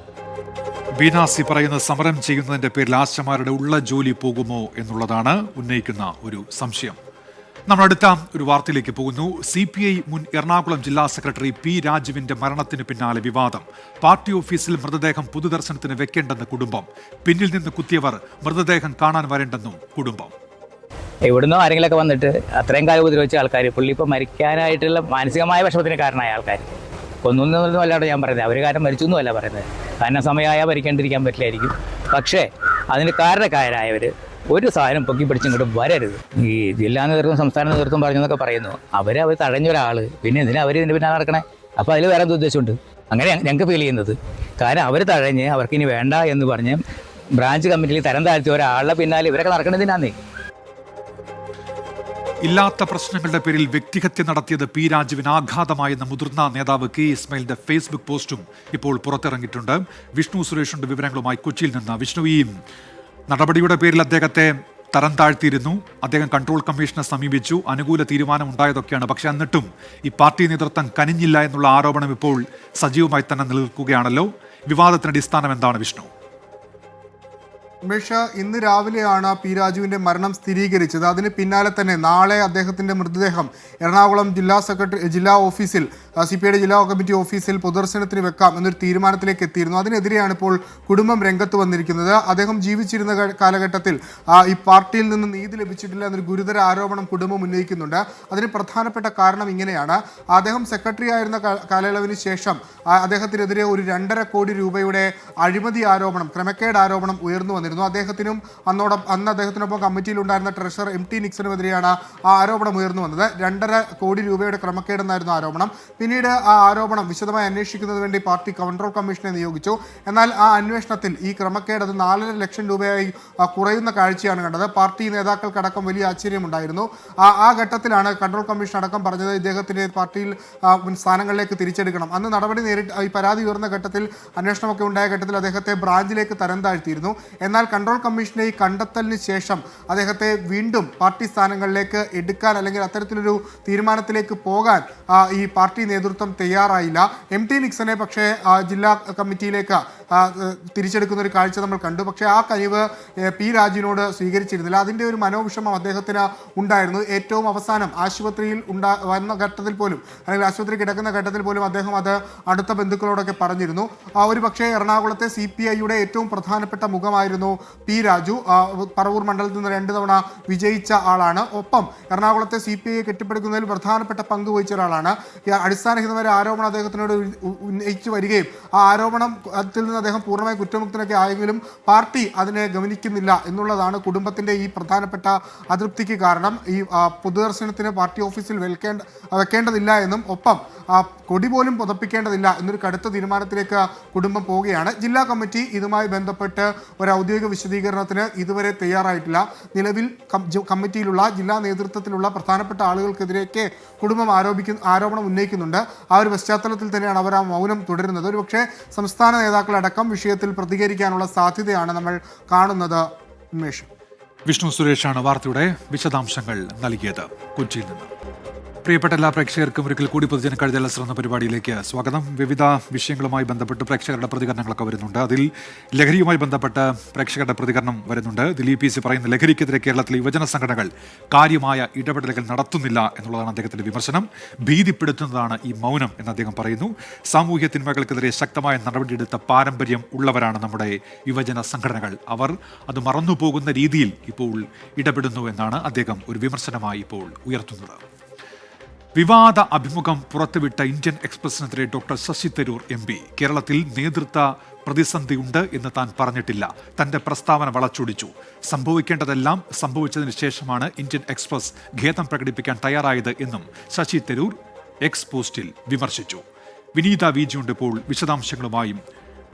ബീനാസി പറയുന്ന സമരം ചെയ്യുന്നതിന്റെ പേരിൽ ആശമാരുടെ ഉള്ള ജോലി പോകുമോ എന്നുള്ളതാണ് ഉന്നയിക്കുന്ന ഒരു സംശയം. നമ്മൾ അടുത്ത ഒരു വാർത്തയിലേക്ക് പോകുന്നു. CPI മുൻ എറണാകുളം ജില്ലാ സെക്രട്ടറി P. രാജുവിന്റെ മരണത്തിന് പിന്നാലെ വിവാദം. പാർട്ടി ഓഫീസിൽ മൃതദേഹം പൊതുദർശനത്തിന് വെക്കേണ്ടെന്ന് കുടുംബം. പിന്നിൽ നിന്ന് കുത്തിയവർ മൃതദേഹം കാണാൻ വരേണ്ടെന്നും കുടുംബം. എവിടുന്നോ ആരെങ്കിലൊക്കെ വന്നിട്ട് അത്രയും കാലം ഉപദ്രവിച്ച ആൾക്കാർ, പുള്ളി ഇപ്പോൾ മരിക്കാനായിട്ടുള്ള മാനസികമായ വിഷമത്തിന് കാരണമായ ആൾക്കാർ കൊന്നൊന്നും അല്ലാണ്ട് ഞാൻ പറയുന്നത്, അവർ കാരണം മരിച്ചൊന്നുമല്ല പറയുന്നത്. കാരണം സമയമായാൽ മരിക്കാണ്ടിരിക്കാൻ പറ്റില്ലായിരിക്കും. പക്ഷേ അതിന് കാരണക്കാരായവർ ഒരു സാധനം പൊക്കി പിടിച്ചിങ്ങോട്ട് വരരുത്. ഈ ജില്ലാ നേതൃത്വം സംസ്ഥാന നേതൃത്വം പറഞ്ഞെന്നൊക്കെ പറയുന്നു. അവർ തഴഞ്ഞ ഒരാൾ, പിന്നെ എന്തിനാ അവർ ഇതിൻ്റെ പിന്നാലെ നടക്കണേ? അപ്പോൾ അതിൽ വേറെ ഉദ്ദേശമുണ്ട്. അങ്ങനെ ഞങ്ങൾക്ക് ഫീൽ ചെയ്യുന്നത്. കാരണം അവർ തഴഞ്ഞ് അവർക്കിനി വേണ്ട എന്ന് പറഞ്ഞ് ബ്രാഞ്ച് കമ്മിറ്റിയിൽ തരം താഴ്ത്തിയ ഒരാളുടെ പിന്നാലെ ഇവരൊക്കെ നടക്കണതിനാന്നേ. ഇല്ലാത്ത പ്രശ്നങ്ങളുടെ പേരിൽ വ്യക്തിഹത്യ നടത്തിയത് പി രാജുവിന് ആഘാതമായെന്ന മുതിർന്ന നേതാവ് കെ ഇസ്മായിലിന്റെ ഫേസ്ബുക്ക് പോസ്റ്റും ഇപ്പോൾ പുറത്തിറങ്ങിയിട്ടുണ്ട്. വിഷ്ണു സുരേഷിന്റെ വിവരങ്ങളുമായി കൊച്ചിയിൽ നിന്ന്. വിഷ്ണു, ഈ നടപടിയുടെ പേരിൽ അദ്ദേഹത്തെ തരം താഴ്ത്തിയിരുന്നു. അദ്ദേഹം കൺട്രോൾ കമ്മീഷനെ സമീപിച്ചു, അനുകൂല തീരുമാനം ഉണ്ടായതൊക്കെയാണ്. പക്ഷെ എന്നിട്ടും ഈ പാർട്ടി നേതൃത്വം കനിഞ്ഞില്ല എന്നുള്ള ആരോപണം ഇപ്പോൾ സജീവമായി തന്നെ നിലനിൽക്കുകയാണല്ലോ. വിവാദത്തിന്റെ അടിസ്ഥാനം എന്താണ് വിഷ്ണു? ഉമേഷ്, ഇന്ന് രാവിലെയാണ് പി രാജുവിൻ്റെ മരണം സ്ഥിരീകരിച്ചത്. അതിന് പിന്നാലെ തന്നെ നാളെ അദ്ദേഹത്തിൻ്റെ മൃതദേഹം എറണാകുളം ജില്ലാ ഓഫീസിൽ CPI ജില്ലാ കമ്മിറ്റി ഓഫീസിൽ പൊതുദർശനത്തിന് വെക്കാം എന്നൊരു തീരുമാനത്തിലേക്ക് എത്തിയിരുന്നു. അതിനെതിരെയാണ് ഇപ്പോൾ കുടുംബം രംഗത്ത് വന്നിരിക്കുന്നത്. അദ്ദേഹം ജീവിച്ചിരുന്ന കാലഘട്ടത്തിൽ ഈ പാർട്ടിയിൽ നിന്ന് നീതി ലഭിച്ചിട്ടില്ല എന്നൊരു ഗുരുതര ആരോപണം കുടുംബം ഉന്നയിക്കുന്നുണ്ട്. അതിന് പ്രധാനപ്പെട്ട കാരണം ഇങ്ങനെയാണ്. അദ്ദേഹം സെക്രട്ടറി ആയിരുന്ന കാലയളവിന് ശേഷം അദ്ദേഹത്തിനെതിരെ ഒരു 2.5 കോടി രൂപയുടെ അഴിമതി ആരോപണം, ക്രമക്കേട് ആരോപണം ഉയർന്നു വന്നിരുന്നു. അന്ന് അദ്ദേഹത്തിനൊപ്പം കമ്മിറ്റിയിലുണ്ടായിരുന്ന ട്രഷറർ MT നിക്സനുമെതിരെയാണ് ആ ആരോപണം ഉയർന്നു വന്നത്. 2.5 കോടി രൂപയുടെ ക്രമക്കേടെന്നായിരുന്നു ആരോപണം. പിന്നീട് ആ ആരോപണം വിശദമായി അന്വേഷിക്കുന്നതിന് വേണ്ടി പാർട്ടി കൺട്രോൾ കമ്മീഷനെ നിയോഗിച്ചു. എന്നാൽ ആ അന്വേഷണത്തിൽ ഈ ക്രമക്കേട് അത് 4.5 ലക്ഷം രൂപയായി കുറയുന്ന കാഴ്ചയാണ് കണ്ടത്. പാർട്ടി നേതാക്കൾക്കടക്കം വലിയ ആശ്ചര്യമുണ്ടായിരുന്നു. ആ ഘട്ടത്തിലാണ് കൺട്രോൾ കമ്മീഷൻ അടക്കം പറഞ്ഞത് ഇദ്ദേഹത്തിൻ്റെ പാർട്ടിയിൽ സ്ഥാനങ്ങളിലേക്ക് തിരിച്ചെടുക്കണം. അന്ന് നടപടി ഈ പരാതി ഉയർന്ന ഘട്ടത്തിൽ, അന്വേഷണമൊക്കെ ഉണ്ടായ ഘട്ടത്തിൽ അദ്ദേഹത്തെ ബ്രാഞ്ചിലേക്ക് തരം താഴ്ത്തിയിരുന്നു. എന്നാൽ കൺട്രോൾ കമ്മീഷന്റെ ഈ കണ്ടെത്തലിന് ശേഷം അദ്ദേഹത്തെ വീണ്ടും പാർട്ടി സ്ഥാനങ്ങളിലേക്ക് എടുക്കാൻ അല്ലെങ്കിൽ അത്തരത്തിലൊരു തീരുമാനത്തിലേക്ക് പോകാൻ ഈ പാർട്ടി നേതൃത്വം തയ്യാറായില്ല. MT നിക്സനെ പക്ഷേ ജില്ലാ കമ്മിറ്റിയിലേക്ക് തിരിച്ചെടുക്കുന്ന ഒരു കാഴ്ച നമ്മൾ കണ്ടു. പക്ഷേ ആ കഴിവ് പി രാജുവിനോട് സ്വീകരിച്ചിരുന്നില്ല. അതിൻ്റെ ഒരു മനോവിഷമം അദ്ദേഹത്തിന് ഉണ്ടായിരുന്നു. ഏറ്റവും അവസാനം ആശുപത്രിയിൽ വന്ന ഘട്ടത്തിൽ പോലും, അല്ലെങ്കിൽ ആശുപത്രി കിടക്കുന്ന ഘട്ടത്തിൽ പോലും അദ്ദേഹം അത് അടുത്ത ബന്ധുക്കളോടൊക്കെ പറഞ്ഞിരുന്നു. ഒരു പക്ഷേ എറണാകുളത്തെ CPIയുടെ ഏറ്റവും പ്രധാനപ്പെട്ട മുഖമായിരുന്നു പി രാജു. പറവൂർ മണ്ഡലത്തിൽ നിന്ന് 2 തവണ വിജയിച്ച ആളാണ്. ഒപ്പം എറണാകുളത്തെ CPIയെ കെട്ടിപ്പടുക്കുന്നതിൽ പ്രധാനപ്പെട്ട പങ്ക് വഹിച്ച ഒരാളാണ്. അടിസ്ഥാനരഹിതമായ ആരോപണം അദ്ദേഹത്തിനോട് ഉന്നയിച്ചു വരികയും ആ ആരോപണത്തിൽ നിന്ന് അദ്ദേഹം പൂർണ്ണമായി കുറ്റമുക്തനൊക്കെ ആയെങ്കിലും പാർട്ടി അതിനെ ഗവനിക്കുന്നില്ല എന്നുള്ളതാണ് കുടുംബത്തിൻ്റെ ഈ പ്രധാനപ്പെട്ട അതൃപ്തിക്ക് കാരണം. ഈ പൊതുദർശനത്തിന് പാർട്ടി ഓഫീസിൽ വെക്കേണ്ടതില്ല എന്നും ഒപ്പം കൊടി പോലും പുതപ്പിക്കേണ്ടതില്ല എന്നൊരു കടുത്ത തീരുമാനത്തിലേക്ക് കുടുംബം പോവുകയാണ്. ജില്ലാ കമ്മിറ്റി ഇതുമായി ബന്ധപ്പെട്ട് ഒരു ഔദ്യോഗിക വിശദീകരണത്തിന് ഇതുവരെ തയ്യാറായിട്ടില്ല. നിലവിൽ കമ്മിറ്റിയിലുള്ള ജില്ലാ നേതൃത്വത്തിലുള്ള പ്രധാനപ്പെട്ട ആളുകൾക്കെതിരെയൊക്കെ കുടുംബം ആരോപണം ഉന്നയിക്കുന്നുണ്ട്. ആ ഒരു പശ്ചാത്തലത്തിൽ തന്നെയാണ് അവർ ആ മൗനം തുടരുന്നത്. ഒരുപക്ഷെ സംസ്ഥാന നേതാക്കളടക്കം വിഷയത്തിൽ പ്രതികരിക്കാനുള്ള സാധ്യതയാണ് നമ്മൾ കാണുന്നത്. ഉമേഷ്, വിഷ്ണു സുരേഷാണ് വാർത്തയുടെ വിശദാംശങ്ങൾ നൽകിയത് കൊച്ചിയിൽ നിന്ന്. പ്രിയപ്പെട്ട എല്ലാ പ്രേക്ഷകർക്കും ഒരിക്കൽ കൂടി പൊതുജന കഴുതലസ് എന്ന പരിപാടിയിലേക്ക് സ്വാഗതം. വിവിധ വിഷയങ്ങളുമായി ബന്ധപ്പെട്ട് പ്രേക്ഷകരുടെ പ്രതികരണങ്ങളൊക്കെ വരുന്നുണ്ട്. അതിൽ ലഹരിയുമായി ബന്ധപ്പെട്ട് പ്രേക്ഷകരുടെ പ്രതികരണം വരുന്നുണ്ട്. ദിലീപ് PC പറയുന്ന ലഹരിക്കെതിരെ കേരളത്തിലെ യുവജന സംഘടനകൾ കാര്യമായ ഇടപെടലുകൾ നടത്തുന്നില്ല എന്നുള്ളതാണ് അദ്ദേഹത്തിന്റെ വിമർശനം. ഭീതിപ്പെടുത്തുന്നതാണ് ഈ മൗനം എന്ന് അദ്ദേഹം പറയുന്നു. സാമൂഹ്യ തിന്മകൾക്കെതിരെ ശക്തമായ നടപടിയെടുത്ത പാരമ്പര്യം ഉള്ളവരാണ് നമ്മുടെ യുവജന സംഘടനകൾ. അവർ അത് മറന്നുപോകുന്ന രീതിയിൽ ഇപ്പോൾ ഇടപെടുന്നു എന്നാണ് അദ്ദേഹം ഒരു വിമർശനമായി ഇപ്പോൾ ഉയർത്തുന്നത്. വിവാദ അഭിമുഖം പുറത്തുവിട്ട ഇന്ത്യൻ എക്സ്പ്രസിനെതിരെ ഡോക്ടർ ശശി തരൂർ MP. കേരളത്തിൽ നേതൃത്വ പ്രതിസന്ധിയുണ്ട് എന്ന് താൻ പറഞ്ഞിട്ടില്ല. തന്റെ പ്രസ്താവന വളച്ചൊടിച്ചു. സംഭവിക്കേണ്ടതെല്ലാം സംഭവിച്ചതിന് ശേഷമാണ് ഇന്ത്യൻ എക്സ്പ്രസ് ഖേദം പ്രകടിപ്പിക്കാൻ തയ്യാറായത് എന്നും ശശി തരൂർ എക്സ് പോസ്റ്റിൽ വിമർശിച്ചു. വിനീത VG ഉണ്ട് ഇപ്പോൾ വിശദാംശങ്ങളുമായും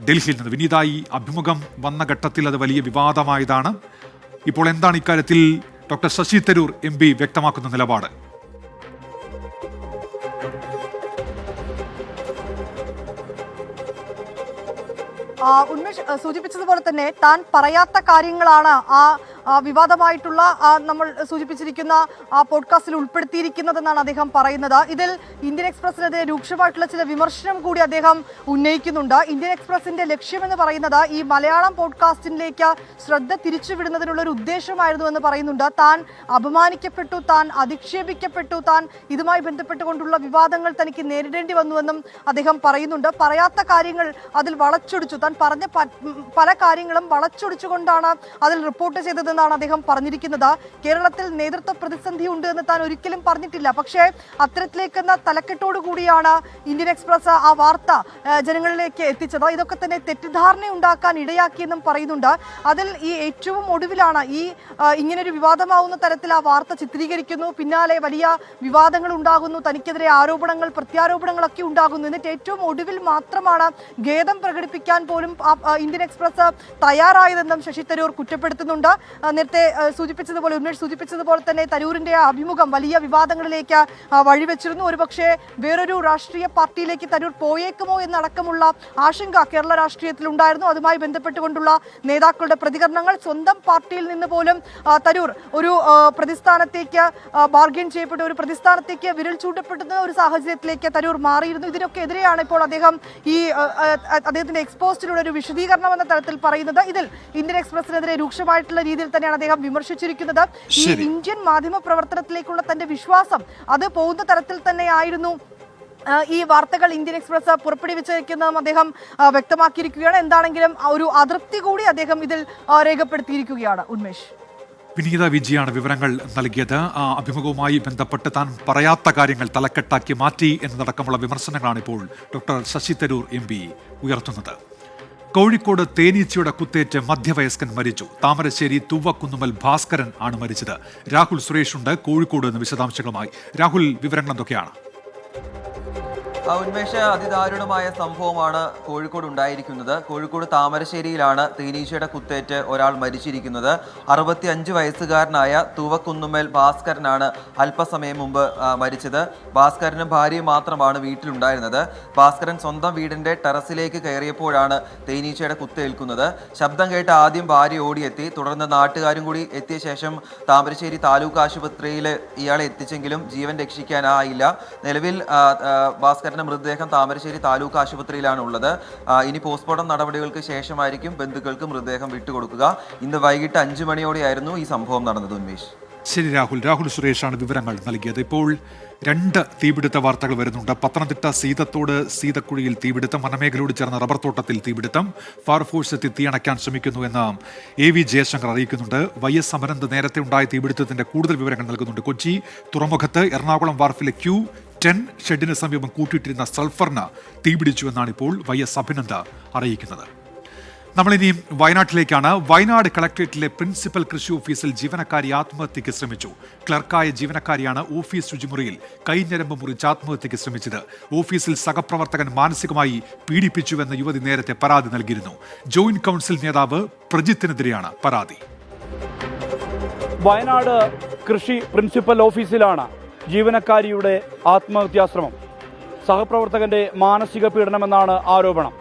ഡൽഹിയിൽ നിന്ന്. വിനീത, ഈ അഭിമുഖം വന്ന ഘട്ടത്തിൽ അത് വലിയ വിവാദമായതാണ്. ഇപ്പോൾ എന്താണ് ഇക്കാര്യത്തിൽ ഡോക്ടർ ശശി തരൂർ MP വ്യക്തമാക്കുന്ന നിലപാട്? ഉന്മേഷ് സൂചിപ്പിച്ചതുപോലെ തന്നെ താൻ പറയാത്ത കാര്യങ്ങളാണ് വിവാദമായിട്ടുള്ള നമ്മൾ സൂചിപ്പിച്ചിരിക്കുന്ന പോഡ്കാസ്റ്റിൽ ഉൾപ്പെടുത്തിയിരിക്കുന്നതെന്നാണ് അദ്ദേഹം പറയുന്നത്. ഇതിൽ ഇന്ത്യൻ എക്സ്പ്രസിനെതിരെ രൂക്ഷമായിട്ടുള്ള ചില വിമർശനം കൂടി അദ്ദേഹം ഉന്നയിക്കുന്നുണ്ട്. ഇന്ത്യൻ എക്സ്പ്രസിന്റെ ലക്ഷ്യമെന്ന് പറയുന്നത് ഈ മലയാളം പോഡ്കാസ്റ്റിലേക്ക് ശ്രദ്ധ തിരിച്ചുവിടുന്നതിനുള്ള ഒരു ഉദ്ദേശമായിരുന്നു എന്ന് പറയുന്നുണ്ട്. താൻ അപമാനിക്കപ്പെട്ടു, താൻ അധിക്ഷേപിക്കപ്പെട്ടു, താൻ ഇതുമായി ബന്ധപ്പെട്ടുകൊണ്ടുള്ള വിവാദങ്ങൾ തനിക്ക് നേരിടേണ്ടി വന്നുവെന്നും അദ്ദേഹം പറയുന്നുണ്ട്. പറയാത്ത കാര്യങ്ങൾ അതിൽ വളച്ചൊടിച്ചു, താൻ പറഞ്ഞ പല കാര്യങ്ങളും വളച്ചൊടിച്ചുകൊണ്ടാണ് അതിൽ റിപ്പോർട്ട് ചെയ്തതെന്ന് എന്നാണ് അദ്ദേഹം പറഞ്ഞിരിക്കുന്നത്. കേരളത്തിൽ നേതൃത്വ പ്രതിസന്ധി ഉണ്ട് എന്ന് താൻ ഒരിക്കലും പറഞ്ഞിട്ടില്ല. പക്ഷേ അത്തരത്തിലേക്കെന്ന തലക്കെട്ടോടു കൂടിയാണ് ഇന്ത്യൻ എക്സ്പ്രസ് ആ വാർത്ത ജനങ്ങളിലേക്ക് എത്തിച്ചത്. ഇതൊക്കെ തന്നെ തെറ്റിദ്ധാരണ ഉണ്ടാക്കാൻ ഇടയാക്കിയെന്നും പറയുന്നുണ്ട്. അതിൽ ഈ ഏറ്റവും ഒടുവിലാണ് ഇങ്ങനൊരു വിവാദമാവുന്ന തരത്തിൽ ആ വാർത്ത ചിത്രീകരിക്കുന്നു. പിന്നാലെ വലിയ വിവാദങ്ങൾ ഉണ്ടാകുന്നു, തനിക്കെതിരെ ആരോപണങ്ങൾ പ്രത്യാരോപണങ്ങളൊക്കെ ഉണ്ടാകുന്നു. എന്നിട്ട് ഏറ്റവും ഒടുവിൽ മാത്രമാണ് ഖേദം പ്രകടിപ്പിക്കാൻ പോലും ഇന്ത്യൻ എക്സ്പ്രസ് തയ്യാറായതെന്നും ശശി തരൂർ കുറ്റപ്പെടുത്തുന്നുണ്ട്. നേരത്തെ സൂചിപ്പിച്ചതുപോലെ ഉന്മേഷ് സൂചിപ്പിച്ചതുപോലെ തന്നെ തരൂരിന്റെ അഭിമുഖം വലിയ വിവാദങ്ങളിലേക്ക് വഴിവെച്ചിരുന്നു. ഒരുപക്ഷെ വേറൊരു രാഷ്ട്രീയ പാർട്ടിയിലേക്ക് തരൂർ പോയേക്കുമോ എന്നടക്കമുള്ള ആശങ്ക കേരള രാഷ്ട്രീയത്തിൽ ഉണ്ടായിരുന്നു. അതുമായി ബന്ധപ്പെട്ടുകൊണ്ടുള്ള നേതാക്കളുടെ പ്രതികരണങ്ങൾ, സ്വന്തം പാർട്ടിയിൽ നിന്ന് പോലും തരൂർ ഒരു പ്രതിസ്ഥാനത്തേക്ക് ബാർഗെയിൻ ചെയ്യപ്പെട്ട ഒരു പ്രതിസ്ഥാനത്തേക്ക് വിരൽ ചൂണ്ടപ്പെടുന്ന ഒരു സാഹചര്യത്തിലേക്ക് തരൂർ മാറിയിരുന്നു. ഇതിനൊക്കെ എതിരെയാണ് ഇപ്പോൾ അദ്ദേഹം അദ്ദേഹത്തിന്റെ എക്സ്പോസ്റ്റിലൂടെ ഒരു വിശദീകരണം എന്ന തരത്തിൽ പറയുന്നത്. ഇതിൽ ഇന്ത്യൻ എക്സ്പ്രസിനെതിരെ രൂക്ഷമായിട്ടുള്ള രീതിയിൽ തന്നെയാണ് അദ്ദേഹം വിമർശിച്ചിരിക്കുന്നത്. ഈ ഇന്ത്യൻ മാധ്യമ പ്രവർത്തനത്തിലേക്കുള്ള തന്റെ വിശ്വാസം അത് പോകുന്ന തരത്തിൽ തന്നെയായിരുന്നു ഈ വാർത്തകൾ ഇന്ത്യൻ എക്സ്പ്രസ് പുറപ്പെടുവിച്ചിരിക്കുന്നതും അദ്ദേഹം വ്യക്തമാക്കിയിരിക്കുകയാണ്. എന്താണെങ്കിലും ഒരു അതൃപ്തി കൂടി അദ്ദേഹം ഇതിൽ രേഖപ്പെടുത്തിയിരിക്കുകയാണ്. ഉന്മേഷ്, വിനീത വിജയാണ് വിവരങ്ങൾ നൽകിയത്. അഭിമുഖവുമായി ബന്ധപ്പെട്ട് താൻ പറയാത്ത കാര്യങ്ങൾ തലക്കെട്ടാക്കി മാറ്റി എന്നതടക്കമുള്ള വിമർശനങ്ങളാണ് ഇപ്പോൾ ഡോക്ടർ ശശി തരൂർ MP ഉയർത്തുന്നത്. കോഴിക്കോട് തേനീച്ചയുടെ കുത്തേറ്റ് മധ്യവയസ്കൻ മരിച്ചു. താമരശ്ശേരി തുവ്വക്കുന്നുമൽ ഭാസ്കരൻ ആണ് മരിച്ചത്. രാഹുൽ സുരേഷ് ഉണ്ട് കോഴിക്കോട് നിന്ന് വിശദാംശങ്ങളുമായി. രാഹുൽ, വിവരങ്ങൾ എന്തൊക്കെയാണ്? ഉന്മേഷ, അതിദാരുണമായ സംഭവമാണ് കോഴിക്കോട് ഉണ്ടായിരിക്കുന്നത്. കോഴിക്കോട് താമരശ്ശേരിയിലാണ് തേനീച്ചയുടെ കുത്തേറ്റ് ഒരാൾ മരിച്ചിരിക്കുന്നത്. 65 വയസ്സുകാരനായ തൂവക്കുന്നുമേൽ ഭാസ്കരനാണ് അല്പസമയം മുമ്പ് മരിച്ചത്. ഭാസ്കരനും ഭാര്യയും മാത്രമാണ് വീട്ടിലുണ്ടായിരുന്നത്. ഭാസ്കരൻ സ്വന്തം വീടിന്റെ ടെറസിലേക്ക് കയറിയപ്പോഴാണ് തേനീച്ചയുടെ കുത്തേൽക്കുന്നത്. ശബ്ദം കേട്ട് ആദ്യം ഭാര്യ ഓടിയെത്തി. തുടർന്ന് നാട്ടുകാരും കൂടി എത്തിയ ശേഷം താമരശ്ശേരി താലൂക്ക് ആശുപത്രിയിൽ ഇയാളെ എത്തിച്ചെങ്കിലും ജീവൻ രക്ഷിക്കാനായില്ല. നിലവിൽ ഭാസ്കരൻ മൃതദേഹം താമരശ്ശേരി താലൂക്ക് ആശുപത്രിയിലാണ് ഉള്ളത്. ഇനി പോസ്റ്റ്മോർട്ടം നടപടികൾക്ക് ശേഷമായിരിക്കും ബന്ധുക്കൾക്ക് മൃതദേഹം വിട്ടുകൊടുക്കുക. ഇന്ന് വൈകിട്ട് 5 മണിയോടെയായിരുന്നു ഈ സംഭവം നടന്നത്. ഉന്മേഷ്, ശരി രാഹുൽ സുരേഷാണ് വിവരങ്ങൾ നൽകിയത്. ഇപ്പോൾ 2 തീപിടുത്ത വാർത്തകൾ വരുന്നുണ്ട്. പത്തനംതിട്ട സീതക്കുഴിയിൽ തീപിടുത്തം, വനമേഖലയോട് ചേർന്ന റബ്ബർ തോട്ടത്തിൽ തീപിടുത്തം. ഫയർഫോഴ്സ് എത്തി തീയണയ്ക്കാൻ ശ്രമിക്കുന്നു എന്ന് AV ജയശങ്കർ അറിയിക്കുന്നുണ്ട്. YS അമരന്ത് നേരത്തെ ഉണ്ടായ തീപിടുത്തത്തിന്റെ കൂടുതൽ വിവരങ്ങൾ നൽകുന്നുണ്ട്. കൊച്ചി തുറമുഖത്ത് എറണാകുളം വാർഫിലെ Q10 ഷെഡിന് സമീപം കൂട്ടിയിട്ടിരുന്ന സൾഫറിന് തീപിടിച്ചു എന്നാണ് ഇപ്പോൾ YS അഭിനന്ദ് അറിയിക്കുന്നത്. നമ്മളിനിയും വയനാട്ടിലേക്കാണ്. വയനാട് കളക്ടറേറ്റിലെ പ്രിൻസിപ്പൽ കൃഷി ഓഫീസിൽ ജീവനക്കാരി ആത്മഹത്യയ്ക്ക് ശ്രമിച്ചു. ക്ലർക്കായ ജീവനക്കാരിയാണ് ഓഫീസ് ശുചിമുറിയിൽ കൈഞ്ഞരമ്പ് മുറിച്ച് ആത്മഹത്യയ്ക്ക് ശ്രമിച്ചത്. ഓഫീസിൽ സഹപ്രവർത്തകൻ മാനസികമായി പീഡിപ്പിച്ചുവെന്ന് യുവതി നേരത്തെ പരാതി നൽകിയിരുന്നു. ജോയിന്റ് കൗൺസിൽ നേതാവ് പ്രജിത്തിനെതിരെയാണ് പരാതി. വയനാട് കൃഷി പ്രിൻസിപ്പൽ ഓഫീസിലാണ് ജീവനക്കാരിയുടെ ആത്മഹത്യാശ്രമം. സഹപ്രവർത്തകന്റെ മാനസിക പീഡനമെന്നാണ് ആരോപണം.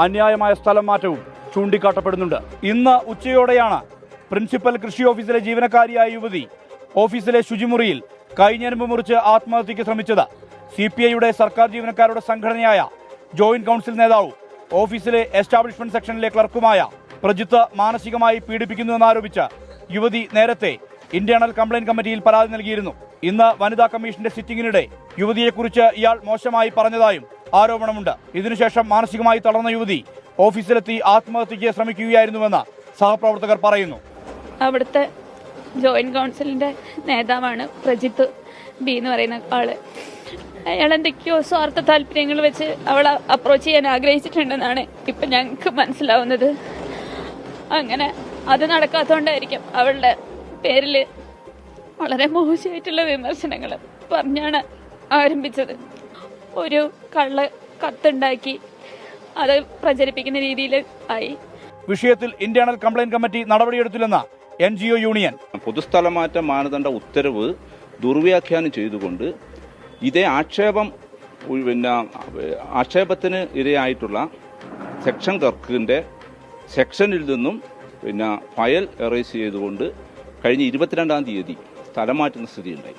അന്യായമായ സ്ഥലം മാറ്റവും ചൂണ്ടിക്കാട്ടപ്പെടുന്നുണ്ട്. ഇന്ന് ഉച്ചയോടെയാണ് പ്രിൻസിപ്പൽ കൃഷി ഓഫീസിലെ ജീവനക്കാരിയായ യുവതി ഓഫീസിലെ ശുചിമുറിയിൽ കൈഞ്ഞരമ്പ് മുറിച്ച് ആത്മഹത്യയ്ക്ക് ശ്രമിച്ചത്. CPIയുടെ സർക്കാർ ജീവനക്കാരുടെ സംഘടനയായ ജോയിന്റ് കൗൺസിൽ നേതാവും ഓഫീസിലെ എസ്റ്റാബ്ലിഷ്മെന്റ് സെക്ഷനിലെ ക്ലർക്കുമായ പ്രജിത്ത് മാനസികമായി പീഡിപ്പിക്കുന്നുവെന്നാരോപിച്ച് യുവതി നേരത്തെ ഇന്റേണൽ കംപ്ലയിന്റ് കമ്മിറ്റിയിൽ പരാതി നൽകിയിരുന്നു. ഇന്ന് വനിതാ കമ്മീഷന്റെ സിറ്റിംഗിനിടെ യുവതിയെക്കുറിച്ച് ഇയാൾ മോശമായി പറഞ്ഞതായും ആരോപണമുണ്ട്. ഇതിനുശേഷം മാനസികമായി തളർന്ന യുവതി ഓഫീസിലെത്തി ആത്മഹത്യയ്ക്ക് ശ്രമിക്കുകയായിരുന്നുവെന്ന് സഹപ്രവർത്തകർ പറയുന്നു. അവിടുത്തെ ജോയിന്റ് കൗൺസിലിന്റെ നേതാവാണ് പ്രജിത്ത് B എന്ന് പറയുന്ന ആള്. അയാൾ എന്തൊക്കെയോ സ്വാർത്ഥ താല്പര്യങ്ങൾ വെച്ച് അവളെ അപ്രോച്ച് ചെയ്യാൻ ആഗ്രഹിച്ചിട്ടുണ്ടെന്നാണ് ഇപ്പം ഞങ്ങൾക്ക് മനസ്സിലാവുന്നത്. അങ്ങനെ അത് നടക്കാത്തതുകൊണ്ടായിരിക്കും അവളുടെ പേരിൽ വളരെ മോശമായിട്ടുള്ള വിമർശനങ്ങൾ പറഞ്ഞാണ് ആരംഭിച്ചത്. ഒരു കള്ള കത്തുണ്ടാക്കി അത് പ്രചരിപ്പിക്കുന്ന രീതിയിൽ ആയി. വിഷയത്തിൽ ഇന്റേണൽ കംപ്ലയിന്റ് കമ്മിറ്റി നടപടിയെടുത്തില്ലെന്ന് NGO യൂണിയൻ. പൊതുസ്ഥലമാറ്റ മാനദണ്ഡ ഉത്തരവ് ദുർവ്യാഖ്യാനം ചെയ്തുകൊണ്ട് ഇതേ ആക്ഷേപത്തിന് ഇരയായിട്ടുള്ള സെക്ഷൻ ക്ലർക്കിൻ്റെ സെക്ഷനിൽ നിന്നും ഫയൽ എറേസ് ചെയ്തുകൊണ്ട് കഴിഞ്ഞ 22-ാം തീയതി സ്ഥലം മാറ്റുന്ന സ്ഥിതിയുണ്ടായി.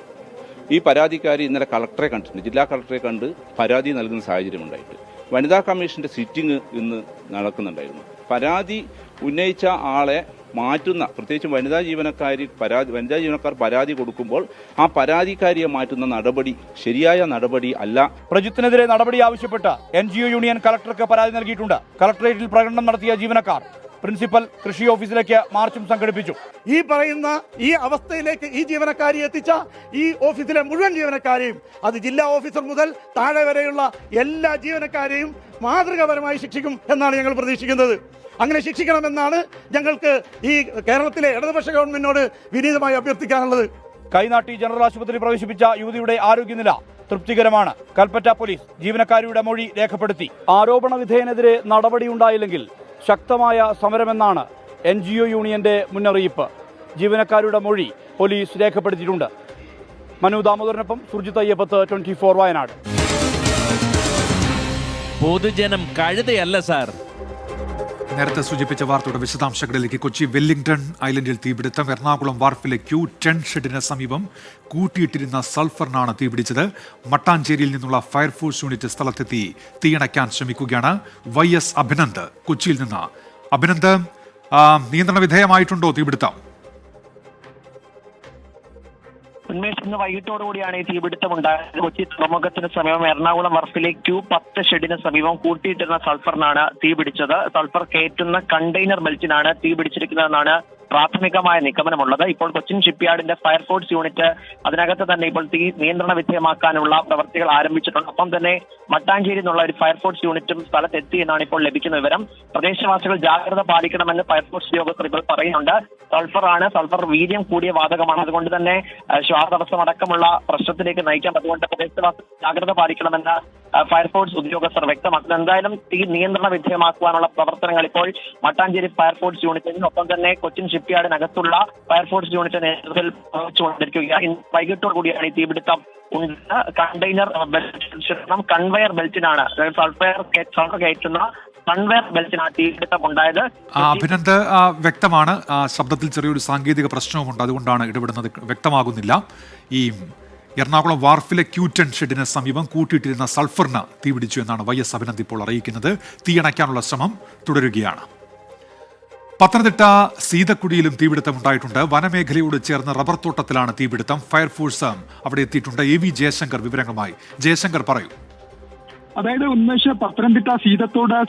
ഈ പരാതിക്കാരി ഇന്നലെ കളക്ടറെ കണ്ടിട്ടുണ്ട്. ജില്ലാ കളക്ടറെ കണ്ട് പരാതി നൽകുന്ന സാഹചര്യമുണ്ടായിട്ട് വനിതാ കമ്മീഷന്റെ സിറ്റിംഗ് ഇന്ന് നടക്കുന്നുണ്ടായിരുന്നു. പരാതി ഉന്നയിച്ച ആളെ മാറ്റുന്ന, പ്രത്യേകിച്ചും വനിതാ ജീവനക്കാർ പരാതി കൊടുക്കുമ്പോൾ ആ പരാതിക്കാരിയെ മാറ്റുന്ന നടപടി ശരിയായ നടപടി അല്ല. പ്രജിത്തിനെതിരെ നടപടി ആവശ്യപ്പെട്ട് NGO യൂണിയൻ കളക്ടർക്ക് പരാതി നൽകിയിട്ടുണ്ട്. കളക്ടറേറ്റിൽ പ്രകടനം നടത്തിയ ജീവനക്കാർ പ്രിൻസിപ്പൽ കൃഷി ഓഫീസിലേക്ക് മാർച്ചും സംഘടിപ്പിച്ചു. ഈ പറയുന്ന ഈ അവസ്ഥയിലേക്ക് ഈ ജീവനക്കാരി എത്തിച്ച ഈ ഓഫീസിലെ മുഴുവൻ ജീവനക്കാരെയും, അത് ജില്ലാ ഓഫീസർ മുതൽ താഴെ വരെയുള്ള എല്ലാ ജീവനക്കാരെയും മാതൃകാപരമായി ശിക്ഷിക്കും എന്നാണ് ഞങ്ങൾ പ്രതീക്ഷിക്കുന്നത്. അങ്ങനെ ശിക്ഷിക്കണമെന്നാണ് ഞങ്ങൾക്ക് ഈ കേരളത്തിലെ ഇടതുപക്ഷ ഗവൺമെന്റിനോട് വിനീതമായി അഭ്യർത്ഥിക്കാനുള്ളത്. കൈനാട്ടി ജനറൽ ആശുപത്രി പ്രവേശിപ്പിച്ച യുവതിയുടെ ആരോഗ്യനില തൃപ്തികരമാണ്. കൽപ്പറ്റ പോലീസ് ജീവനക്കാരിയുടെ മൊഴി രേഖപ്പെടുത്തി. ആരോപണ വിധേയനെതിരെ നടപടിയുണ്ടായില്ലെങ്കിൽ ശക്തമായ സമരമെന്നാണ് NGO യൂണിയന്റെ മുന്നറിയിപ്പ്. ജീവനക്കാരുടെ മൊഴി പോലീസ് രേഖപ്പെടുത്തിയിട്ടുണ്ട്. മനു ദാമോദരനൊപ്പം സുർജിത് അയ്യപ്പത്ത്, 24 വയനാട്. പൊതുജനം കഴുതയല്ല സാർ. നേരത്തെ സൂചിപ്പിച്ച വാർത്തയുടെ വിശദാംശങ്ങളിലേക്ക്. കൊച്ചി വെല്ലിംഗ്ടൺ ഐലൻഡിൽ തീപിടുത്തം. എറണാകുളം വാർഫിലെ Q10 ഷെഡിന് സമീപം കൂട്ടിയിട്ടിരുന്ന സൾഫറിനാണ് തീപിടിച്ചത്. മട്ടാഞ്ചേരിയിൽ നിന്നുള്ള ഫയർഫോഴ്സ് യൂണിറ്റ് സ്ഥലത്തെത്തി തീയണയ്ക്കാൻ ശ്രമിക്കുകയാണ്. YS അഭിനന്ദ് കൊച്ചിയിൽ നിന്ന്. അഭിനന്ദ്, നിയന്ത്രണ വിധേയമായിട്ടുണ്ടോ തീപിടുത്തം? ഉന്മേഷ്, ഇന്ന് വൈകിട്ടോടുകൂടിയാണ് ഈ തീപിടുത്തം ഉണ്ടായത്. കൊച്ചി തുറമുഖത്തിന് സമീപം എറണാകുളം വർഫിലെ Q10 ഷെഡിന് സമീപം കൂട്ടിയിട്ടിരുന്ന സൾഫറിനാണ് തീപിടിച്ചത്. സൾഫർ കയറ്റുന്ന കണ്ടെയ്നർ ബെൽറ്റിനാണ് തീപിടിച്ചിരിക്കുന്നതെന്നാണ് പ്രാഥമികമായ നിഗമനമുള്ളത്. ഇപ്പോൾ കൊച്ചിൻ ഷിപ്പ്യാർഡിന്റെ ഫയർഫോഴ്സ് യൂണിറ്റ് അതിനകത്ത് തന്നെ ഇപ്പോൾ തീ നിയന്ത്രണ വിധേയമാക്കാനുള്ള പ്രവർത്തികൾ ആരംഭിച്ചിട്ടുണ്ട്. ഒപ്പം തന്നെ മട്ടാഞ്ചേരി എന്നുള്ള ഒരു ഫയർഫോഴ്സ് യൂണിറ്റും സ്ഥലത്തെത്തി എന്നാണ് ഇപ്പോൾ ലഭിക്കുന്ന വിവരം. പ്രദേശവാസികൾ ജാഗ്രത പാലിക്കണമെന്ന് ഫയർഫോഴ്സ് ഉദ്യോഗസ്ഥർ ഇപ്പോൾ പറയുന്നുണ്ട്. സൾഫർ വീര്യം കൂടിയ വാതകമാണ്. അതുകൊണ്ട് തന്നെ ശ്വാസതടസ്സമടക്കമുള്ള പ്രശ്നത്തിലേക്ക് നയിക്കാം. അതുകൊണ്ട് പ്രദേശവാസികൾ ജാഗ്രത പാലിക്കണമെന്ന് ഫയർഫോഴ്സ് ഉദ്യോഗസ്ഥർ വ്യക്തമാക്കുന്നു. എന്തായാലും തീ നിയന്ത്രണ വിധേയമാക്കുവാനുള്ള പ്രവർത്തനങ്ങൾ ഇപ്പോൾ മട്ടാഞ്ചേരി ഫയർഫോഴ്സ് യൂണിറ്റിനും ഒപ്പം തന്നെ കൊച്ചിൻ ഷിപ്പ്യാർഡിനകത്തുള്ള ഫയർഫോഴ്സ് യൂണിറ്റ് നേതൃത്വത്തിൽ പ്രവർത്തിച്ചുകൊണ്ടിരിക്കുകയാണ്. ഇന്ന് വൈകിട്ടോടു കൂടിയാണ് ഈ തീപിടുത്തം ഉണ്ട്. കണ്ടെയ്നർ ബെൽറ്റ്, കൺവെയർ ബെൽറ്റിനാണ് സൾഫർ കയറ്റുന്ന കൺവെയർ ബെൽറ്റിനാണ് തീപിടുത്തം ഉണ്ടായത്. അഭിനന്ദ്, വ്യക്തമാണ്. ശബ്ദത്തിൽ ചെറിയൊരു സാങ്കേതിക പ്രശ്നവുമുണ്ട്, അതുകൊണ്ടാണ് ഇടപെടുന്നത്, വ്യക്തമാകുന്നില്ല. ഈ എറണാകുളം വാർഫിലെ Q10 ഷെഡിന് സമീപം കൂട്ടിയിട്ടിരുന്ന സൾഫറിന് തീപിടിച്ചു എന്നാണ് YS അഭിനന്ദ് ഇപ്പോൾ അറിയിക്കുന്നത്. തീയണയ്ക്കാനുള്ള ശ്രമം തുടരുകയാണ്. പത്തനംതിട്ട സീതക്കുടിയിലും തീപിടുത്തം ഉണ്ടായിട്ടുണ്ട്. വനമേഖലയോട് ചേർന്ന റബ്ബർ തോട്ടത്തിലാണ് തീപിടുത്തം. ഫയർഫോഴ്സ് അവിടെ എത്തിയിട്ടുണ്ട്. AV ജയശങ്കർ വിവരങ്ങളുമായി. ജയശങ്കർ, പറയൂ. അതായത് ഉന്മേഷ്, പത്തനംതിട്ട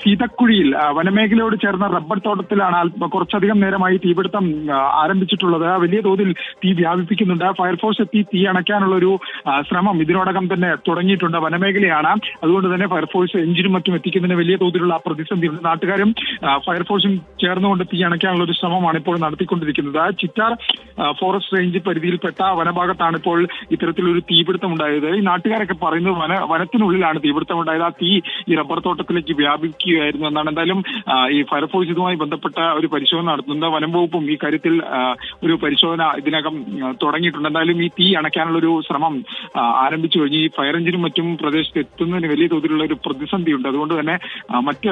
സീതക്കുഴിയിൽ വനമേഖലയോട് ചേർന്ന റബ്ബർ തോട്ടത്തിലാണ് കുറച്ചധികം നേരമായി തീപിടുത്തം ആരംഭിച്ചിട്ടുള്ളത്. വലിയ തോതിൽ തീ വ്യാപിപ്പിക്കുന്നുണ്ട്. ഫയർഫോഴ്സ് എത്തി തീ അണയ്ക്കാനുള്ള ഒരു ശ്രമം ഇതിനോടകം തന്നെ തുടങ്ങിയിട്ടുണ്ട്. വനമേഖലയാണ്, അതുകൊണ്ട് തന്നെ ഫയർഫോഴ്സ് എഞ്ചിനും മറ്റും എത്തിക്കുന്നതിന് വലിയ തോതിലുള്ള പ്രതിസന്ധിയുണ്ട്. നാട്ടുകാരും ഫയർഫോഴ്സും ചേർന്നുകൊണ്ട് തീ അണയ്ക്കാനുള്ള ഒരു ശ്രമമാണ് ഇപ്പോൾ നടത്തിക്കൊണ്ടിരിക്കുന്നത്. ചിറ്റാർ ഫോറസ്റ്റ് റേഞ്ച് പരിധിയിൽപ്പെട്ട വനഭാഗത്താണ് ഇപ്പോൾ ഇത്തരത്തിലൊരു തീപിടുത്തം ഉണ്ടായത്. ഈ നാട്ടുകാരൊക്കെ പറയുന്നത് വനത്തിനുള്ളിലാണ് തീപിടുത്തം ഉണ്ടായത്. ആ തീ ഈ റബ്ബർ തോട്ടത്തിലേക്ക് വ്യാപിക്കുകയായിരുന്നു എന്നാണ്. എന്തായാലും ഈ ഫയർഫോഴ്സ് ഇതുമായി ബന്ധപ്പെട്ട ഒരു പരിശോധന നടത്തുന്നത്. വനം വകുപ്പും ഈ കാര്യത്തിൽ ഒരു പരിശോധന ഇതിനകം തുടങ്ങിയിട്ടുണ്ട്. എന്തായാലും ഈ തീ അണയ്ക്കാനുള്ള ഒരു ശ്രമം ആരംഭിച്ചു കഴിഞ്ഞു. ഈ ഫയർ എഞ്ചിനും മറ്റും പ്രദേശത്ത് എത്തുന്നതിന് വലിയ തോതിലുള്ള ഒരു പ്രതിസന്ധിയുണ്ട്. അതുകൊണ്ട് തന്നെ മറ്റ്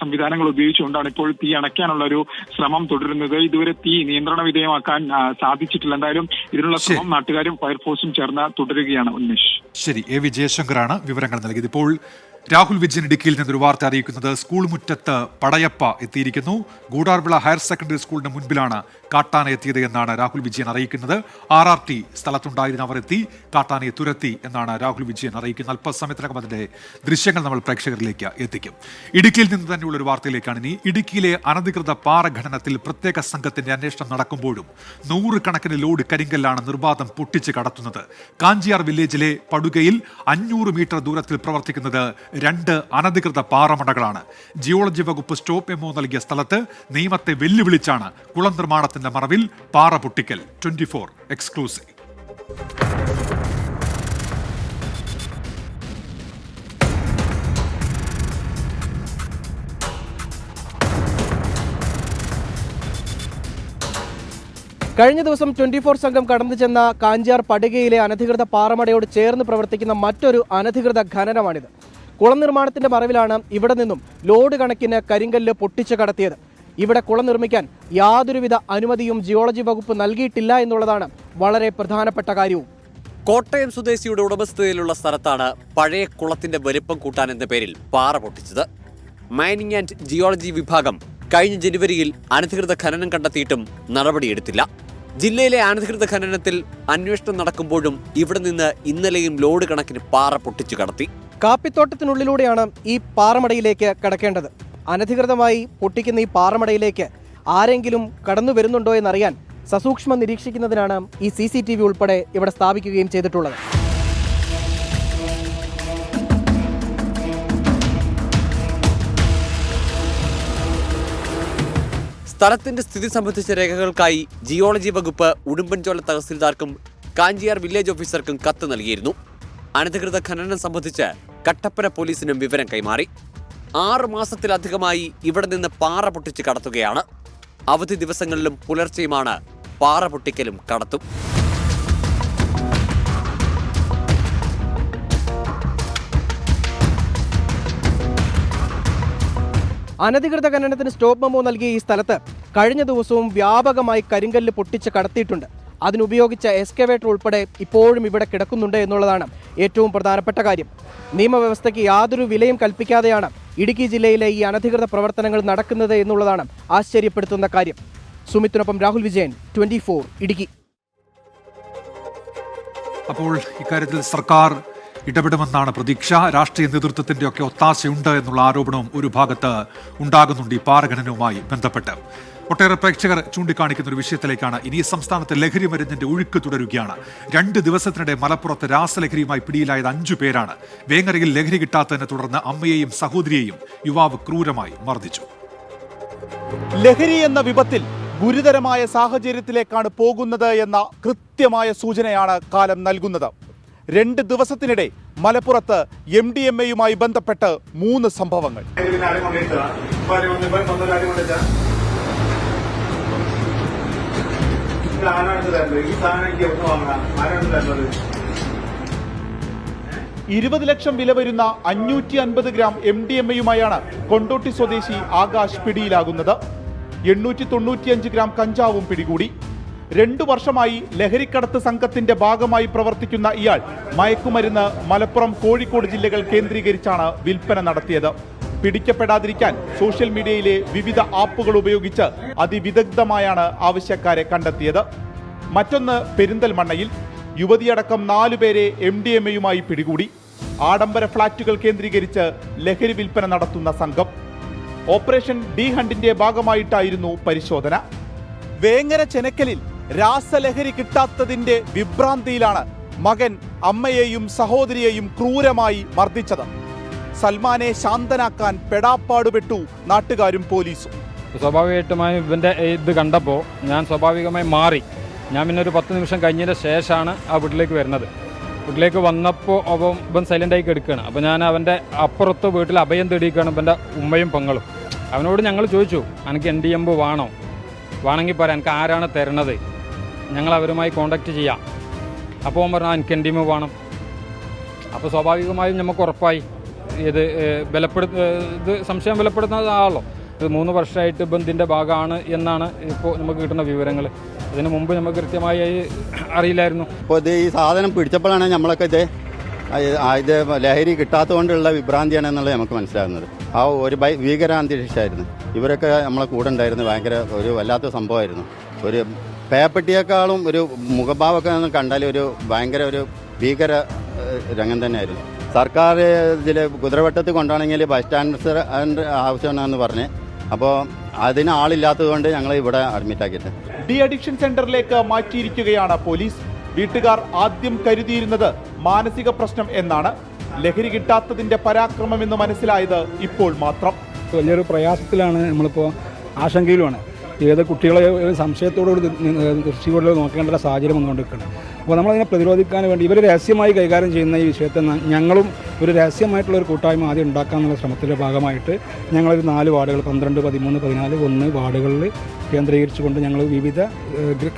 സംവിധാനങ്ങൾ ഉപയോഗിച്ചുകൊണ്ടാണ് ഇപ്പോൾ തീ അണയ്ക്കാനുള്ള ഒരു ശ്രമം തുടരുന്നത്. ഇതുവരെ തീ നിയന്ത്രണ വിധേയമാക്കാൻ സാധിച്ചിട്ടില്ല. എന്തായാലും ഇതിനുള്ള ശ്രമം നാട്ടുകാരും ഫയർഫോഴ്സും ചേർന്ന് തുടരുകയാണ്. ഉന്മേഷ്, ശരി. AV ജയശങ്കറാണ് വിവരങ്ങൾ നൽകിയത്. ഇപ്പോൾ രാഹുൽ വിജയൻ ഇടുക്കിയിൽ നിന്നൊരു വാർത്ത അറിയിക്കുന്നത് സ്കൂൾ മുറ്റത്ത് പടയപ്പ എത്തിയിരിക്കുന്നു. ഗൂഡാർവിള ഹയർ സെക്കൻഡറി സ്കൂളിന് മുൻപിലാണ് കാട്ടാന എത്തിയത് എന്നാണ് രാഹുൽ വിജയൻ അറിയിക്കുന്നത്. RRT സ്ഥലത്തുണ്ടായിരുന്നവർ എത്തി കാട്ടാനയെ തുരത്തി എന്നാണ് രാഹുൽ വിജയൻ അറിയിക്കുന്നത്. അല്പസമയത്തിനകം അതിന്റെ ദൃശ്യങ്ങൾ നമ്മൾ പ്രേക്ഷകരിലേക്ക് എത്തിക്കും. ഇടുക്കിയിൽ നിന്ന് തന്നെയുള്ള ഒരു വാർത്തയിലേക്കാണ് ഇനി. ഇടുക്കിയിലെ അനധികൃത പാറ ഖനനത്തിൽ പ്രത്യേക സംഘത്തിന്റെ അന്വേഷണം നടക്കുമ്പോഴും 100 കണക്കിന് ലോഡ് കരിങ്കല്ലാണ് നിർബാധം പൊട്ടിച്ച് കടത്തുന്നത്. കാഞ്ചിയാർ വില്ലേജിലെ പടുകയിൽ 500 മീറ്റർ ദൂരത്തിൽ പ്രവർത്തിക്കുന്നത് 2 അനധികൃത പാറമടകളാണ്. ജിയോളജി വകുപ്പ് സ്റ്റോപ്പ് മെമ്മോ നൽകിയ സ്ഥലത്ത് നിയമത്തെ വെല്ലുവിളിച്ചാണ് കുളം നിർമ്മാണത്തിന്റെ മറവിൽ പാറ പൊട്ടിക്കൽ. 24 എക്സ്ക്ലൂസീവ്. കഴിഞ്ഞ ദിവസം 24 സംഘം കടന്നു ചെന്ന കാഞ്ചിയാർ പടുകയിലെ അനധികൃത പാറമടയോട് ചേർന്ന് പ്രവർത്തിക്കുന്ന മറ്റൊരു അനധികൃത ഖനനമാണിത്. കുളം നിർമ്മാണത്തിന്റെ മറവിലാണ് ഇവിടെ നിന്നും ലോഡ് കണക്കിന് കരിങ്കല്ല് പൊട്ടിച്ചു കടത്തിയത്. ഇവിടെ കുളം നിർമ്മിക്കാൻ യാതൊരുവിധ അനുമതിയും ജിയോളജി വകുപ്പ് നൽകിയിട്ടില്ല എന്നുള്ളതാണ് വളരെ പ്രധാനപ്പെട്ട കാര്യവും. കോട്ടയം സ്വദേശിയുടെ ഉടമസ്ഥതയിലുള്ള സ്ഥലത്താണ് പഴയ കുളത്തിന്റെ വലിപ്പം കൂട്ടാൻ എന്ന പേരിൽ പാറ പൊട്ടിച്ചത്. മൈനിങ് ആൻഡ് ജിയോളജി വിഭാഗം കഴിഞ്ഞ ജനുവരിയിൽ അനധികൃത ഖനനം കണ്ടെത്തിയിട്ടും നടപടിയെടുത്തില്ല. ജില്ലയിലെ അനധികൃത ഖനനത്തിൽ അന്വേഷണം നടക്കുമ്പോഴും ഇവിടെ നിന്ന് ഇന്നലെയും ലോഡ് കണക്കിന് പാറ പൊട്ടിച്ചു കടത്തി. കാപ്പിത്തോട്ടത്തിനുള്ളിലൂടെയാണ് ഈ പാറമടയിലേക്ക് കടക്കേണ്ടത്. അനധികൃതമായി പൊട്ടിക്കുന്ന ഈ പാറമടയിലേക്ക് ആരെങ്കിലും കടന്നു വരുന്നുണ്ടോ എന്നറിയാൻ സസൂക്ഷ്മം നിരീക്ഷിക്കുന്നതിനാണ് ഈ CCTV ഉൾപ്പെടെ ഇവിടെ സ്ഥാപിക്കുകയും ചെയ്തിട്ടുള്ളത്. സ്ഥലത്തിന്റെ സ്ഥിതി സംബന്ധിച്ച രേഖകൾക്കായി ജിയോളജി വകുപ്പ് ഉടുമ്പൻചോല തഹസിൽദാർക്കും കാഞ്ചിയാർ വില്ലേജ് ഓഫീസർക്കും കത്ത് നൽകിയിരുന്നു. അനധികൃത ഖനനം സംബന്ധിച്ച് കട്ടപ്പന പോലീസിനും വിവരം കൈമാറി. 6 മാസത്തിലധികമായി ഇവിടെ നിന്ന് പാറ പൊട്ടിച്ച് കടത്തുകയാണ്. അവധി ദിവസങ്ങളിലും പുലർച്ചെയുമാണ് പാറ പൊട്ടിക്കലും കടത്തും. അനധികൃത ഖനനത്തിന് സ്റ്റോപ്പ് മെമ്മോ നൽകിയ ഈ സ്ഥലത്ത് കഴിഞ്ഞ ദിവസവും വ്യാപകമായി കരിങ്കല്ല് പൊട്ടിച്ച് കടത്തിയിട്ടുണ്ട്. അതിനുപയോഗിച്ച എക്സ്കവേറ്റർ ഉൾപ്പെടെ ഇപ്പോഴും ഇവിടെ കിടക്കുന്നുണ്ട് എന്നുള്ളതാണ് ഏറ്റവും പ്രധാനപ്പെട്ട കാര്യം. നിയമവ്യവസ്ഥയ്ക്ക് യാതൊരു വിലയും കൽപ്പിക്കാതെയാണ് ഇടുക്കി ജില്ലയിലെ ഈ അനധികൃത പ്രവർത്തനങ്ങൾ നടക്കുന്നത് എന്നുള്ളതാണ് ആശ്ചര്യപ്പെടുത്തുന്ന കാര്യം. സുമിത്തിനൊപ്പം രാഹുൽ വിജയൻ, 24 ഇടുക്കി. അപ്പോൾ ഇക്കാര്യത്തിൽ സർക്കാർ ഇടപെടുമെന്നാണ് പ്രതീക്ഷ. രാഷ്ട്രീയ നേതൃത്വത്തിന്റെ ഒക്കെ ഒത്താശയുണ്ട് എന്നുള്ള ആരോപണവും ഒരു ഭാഗത്ത് ഉണ്ടാകുന്നുണ്ട് ഈ പാറഖനനവുമായി ബന്ധപ്പെട്ട്. ഒട്ടേറെ പ്രേക്ഷകർ ചൂണ്ടിക്കാണിക്കുന്ന ഒരു വിഷയത്തിലേക്കാണ് ഇനി. സംസ്ഥാനത്ത് ലഹരി മരുന്നിന്റെ ഒഴുക്ക് തുടരുകയാണ്. 2 ദിവസത്തിനിടെ മലപ്പുറത്ത് രാസലഹരിയുമായി പിടിയിലായത് 5 പേരാണ്. വേങ്ങരയിൽ ലഹരി കിട്ടാത്തതിനെ തുടർന്ന് അമ്മയെയും സഹോദരിയെയും യുവാവ് ക്രൂരമായി മർദ്ദിച്ചു. ലഹരി എന്ന വിപത്തിൽ ഗുരുതരമായ സാഹചര്യത്തിലേക്കാണ് പോകുന്നത് എന്ന കൃത്യമായ സൂചനയാണ് കാലം നൽകുന്നത്. 2 ദിവസത്തിനിടെ മലപ്പുറത്ത് MDMA-യുമായി ബന്ധപ്പെട്ട് 3 സംഭവങ്ങൾ. $20 ലക്ഷം വില വരുന്ന 550 ഗ്രാം MDMA-യുമായാണ് കൊണ്ടോട്ടി സ്വദേശി ആകാശ് പിടിയിലാകുന്നത്. 895 ഗ്രാം കഞ്ചാവും പിടികൂടി. 2 വർഷമായി ലഹരിക്കടത്ത് സംഘത്തിന്റെ ഭാഗമായി പ്രവർത്തിക്കുന്ന ഇയാൾ മയക്കുമരുന്ന് മലപ്പുറം, കോഴിക്കോട് ജില്ലകൾ കേന്ദ്രീകരിച്ചാണ് വിൽപ്പന നടത്തിയത്. പിടിക്കപ്പെടാതിരിക്കാൻ സോഷ്യൽ മീഡിയയിലെ വിവിധ ആപ്പുകൾ ഉപയോഗിച്ച് അതിവിദഗ്ധമായാണ് ആവശ്യക്കാരെ കണ്ടെത്തിയത്. മറ്റൊന്ന് പെരിന്തൽമണ്ണയിൽ യുവതിയടക്കം 4 പേരെ MDMA-യുമായി പിടികൂടി. ആഡംബര ഫ്ളാറ്റുകൾ കേന്ദ്രീകരിച്ച് ലഹരി വിൽപ്പന നടത്തുന്ന സംഘം. ഓപ്പറേഷൻ ഡി ഹണ്ടിന്റെ ഭാഗമായിട്ടായിരുന്നു പരിശോധന. വേങ്ങര ചെനക്കലിൽ രാസലഹരി കിട്ടാത്തതിന്റെ വിഭ്രാന്തിയിലാണ് മകൻ അമ്മയെയും സഹോദരിയെയും ക്രൂരമായി മർദ്ദിച്ചത്. സൽമാനെ ശാന്തനാക്കാൻ പെടാപ്പാടുപെട്ടു നാട്ടുകാരും പോലീസും. സ്വാഭാവികമായിട്ടും ഇവൻ്റെ ഇത് കണ്ടപ്പോൾ ഞാൻ സ്വാഭാവികമായി മാറി. ഞാൻ പിന്നെ ഒരു 10 നിമിഷം കഴിഞ്ഞതിന് ശേഷമാണ് ആ വീട്ടിലേക്ക് വരുന്നത്. വീട്ടിലേക്ക് വന്നപ്പോൾ അവൻ സൈലൻ്റായി കിടക്കുകയാണ്. അപ്പോൾ ഞാൻ അവൻ്റെ അപ്പുറത്ത് വീട്ടിൽ അഭയം തേടിയിരിക്കുകയാണ് ഇവൻ്റെ ഉമ്മയും പെങ്ങളും. അവനോട് ഞങ്ങൾ ചോദിച്ചു, എനിക്ക് NDMA വേണോ, വേണമെങ്കിൽ പറയാം, എനിക്ക് ആരാണ് തരണത്, ഞങ്ങൾ അവരുമായി കോണ്ടാക്ട് ചെയ്യാം. അപ്പോൾ അവൻ പറഞ്ഞു എനിക്ക് NDMA വേണം. അപ്പോൾ സ്വാഭാവികമായും നമുക്ക് ഉറപ്പായി ഇത് ഇത് സംശയം ബലപ്പെടുത്തുന്നതാണല്ലോ. ഇത് 3 വർഷമായിട്ട് ബന്ധിൻ്റെ ഭാഗമാണ് എന്നാണ് ഇപ്പോൾ നമുക്ക് കിട്ടുന്ന വിവരങ്ങൾ. ഇതിനു മുമ്പ് നമുക്ക് കൃത്യമായി അറിയില്ലായിരുന്നു. അപ്പോൾ ഇത് ഈ സാധനം പിടിച്ചപ്പോഴാണ് നമ്മളൊക്കെ ഇത് ലഹരി കിട്ടാത്തതുകൊണ്ടുള്ള വിഭ്രാന്തിയാണ് എന്നുള്ളത് നമുക്ക് മനസ്സിലാകുന്നത്. ആ ഒരു ഭീകരാന്തരീക്ഷമായിരുന്നു. ഇവരൊക്കെ നമ്മളെ കൂടെ ഉണ്ടായിരുന്നു. ഭയങ്കര ഒരു വല്ലാത്ത സംഭവമായിരുന്നു. ഒരു പേപ്പട്ടിയേക്കാളും ഒരു മുഖഭാവമൊക്കെ കണ്ടാൽ ഒരു ഭയങ്കര ഒരു ഭീകര രംഗം തന്നെയായിരുന്നു. സർക്കാർ ഇതിൽ കുതിരവട്ടത്ത് കൊണ്ടാണെങ്കിൽ ബസ് സ്റ്റാൻഡ് ആവശ്യമാണെന്ന് പറഞ്ഞ്, അപ്പോൾ അതിന് ആളില്ലാത്തതുകൊണ്ട് ഞങ്ങൾ ഇവിടെ അഡ്മിറ്റാക്കിയിട്ട് ഡി അഡിക്ഷൻ സെന്ററിലേക്ക് മാറ്റിയിരിക്കുകയാണ് പോലീസ്. വീട്ടുകാർ ആദ്യം കരുതിയിരുന്നത് മാനസിക പ്രശ്നം എന്നാണ്. ലഹരി കിട്ടാത്തതിന്റെ പരാക്രമം എന്ന് മനസ്സിലായത് ഇപ്പോൾ മാത്രം. വലിയൊരു പ്രയാസത്തിലാണ്, നമ്മളിപ്പോൾ ആശങ്കയിലുമാണ്. ഏത് കുട്ടികളെ സംശയത്തോടുകൂടി ദൃഷ്ടിയോടെ നോക്കേണ്ട സാഹചര്യം വന്നുകൊണ്ടിരിക്കണം. അപ്പോൾ നമ്മളതിനെ പ്രതിരോധിക്കാൻ വേണ്ടി ഇവർ രഹസ്യമായി കൈകാര്യം ചെയ്യുന്ന ഈ വിഷയത്തെ ഞങ്ങളും ഒരു രഹസ്യമായിട്ടുള്ള ഒരു കൂട്ടായ്മ ആദ്യം ഉണ്ടാക്കാനുള്ള ശ്രമത്തിൻ്റെ ഭാഗമായിട്ട് ഞങ്ങളൊരു 4 വാർഡുകൾ 12, 13, 14, 1 വാർഡുകളിൽ കേന്ദ്രീകരിച്ചുകൊണ്ട് ഞങ്ങൾ വിവിധ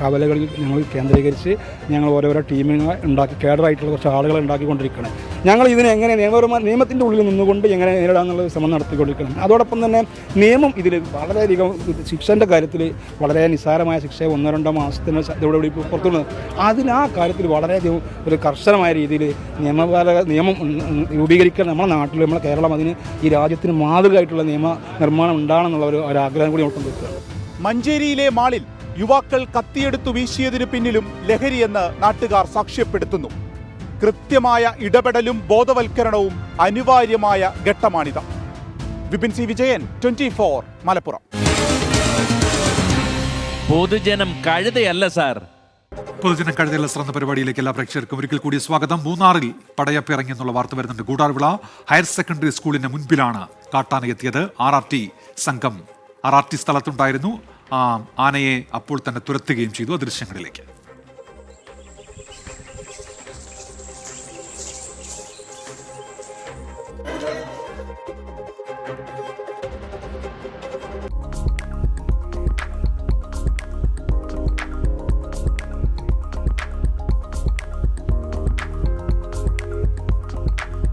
കവലകളിൽ ഞങ്ങൾ കേന്ദ്രീകരിച്ച് ഞങ്ങൾ ഓരോരോ ടീമുകൾ ഉണ്ടാക്കി കേഡറായിട്ടുള്ള കുറച്ച് ആളുകളെ ഉണ്ടാക്കിക്കൊണ്ടിരിക്കണം. ഞങ്ങൾ ഇതിനെ എങ്ങനെ നിയമത്തിൻ്റെ ഉള്ളിൽ നിന്നുകൊണ്ട് എങ്ങനെ നേരിടാമെന്നുള്ള ശ്രമം നടത്തിക്കൊണ്ടിരിക്കണം. അതോടൊപ്പം തന്നെ നിയമം ഇതിൽ വളരെയധികം ശിക്ഷൻ്റെ കാര്യത്തിൽ വളരെ നിസ്സാരമായ ശിക്ഷ 1-2 മാസത്തിന് ഇതോടുകൂടി പുറത്തുള്ളത്. ആ കാര്യത്തിൽ വളരെയധികം ഒരു കർശനമായ രീതിയിൽ നിയമം രൂപീകരിക്കാൻ നമ്മുടെ നാട്ടിൽ, നമ്മുടെ കേരളം അതിന് ഈ രാജ്യത്തിന് മാതൃകയായിട്ടുള്ള നിയമ നിർമ്മാണം ഉണ്ടാകണമെന്നുള്ള ഒരു ആഗ്രഹം കൂടി കൊണ്ടുവരികയാണ്. മഞ്ചേരിയിലെ മാളിൽ യുവാക്കൾ കത്തിയെടുത്തു വീശിയതിനു പിന്നിലും ലഹരിയെന്ന് നാട്ടുകാർ സാക്ഷ്യപ്പെടുത്തുന്നു. കൃത്യമായ ഇടപെടലും ബോധവൽക്കരണവും അനിവാര്യമായ ഘട്ടമാണിത്. വിപിൻ സി വിജയൻ, 24 മലപ്പുറം. പൊതുജനം കഴുതയല്ല സാർ. പൊതുജനം കഴുതയുള്ള ശ്രദ്ധ പരിപാടിയിലേക്ക് എല്ലാ പ്രേക്ഷകർക്കും ഒരിക്കൽ കൂടി സ്വാഗതം. മൂന്നാറിൽ പടയപ്പ് ഇറങ്ങി എന്നുള്ള വാർത്ത വരുന്നുണ്ട്. ഗൂഡാർവിള ഹയർ സെക്കൻഡറി സ്കൂളിന് മുൻപിലാണ് കാട്ടാന എത്തിയത്. സംഘം RRT സ്ഥലത്തുണ്ടായിരുന്നു. ആനയെ അപ്പോൾ തന്നെ തുരത്തുകയും ചെയ്തു. ദൃശ്യങ്ങളിലേക്ക്.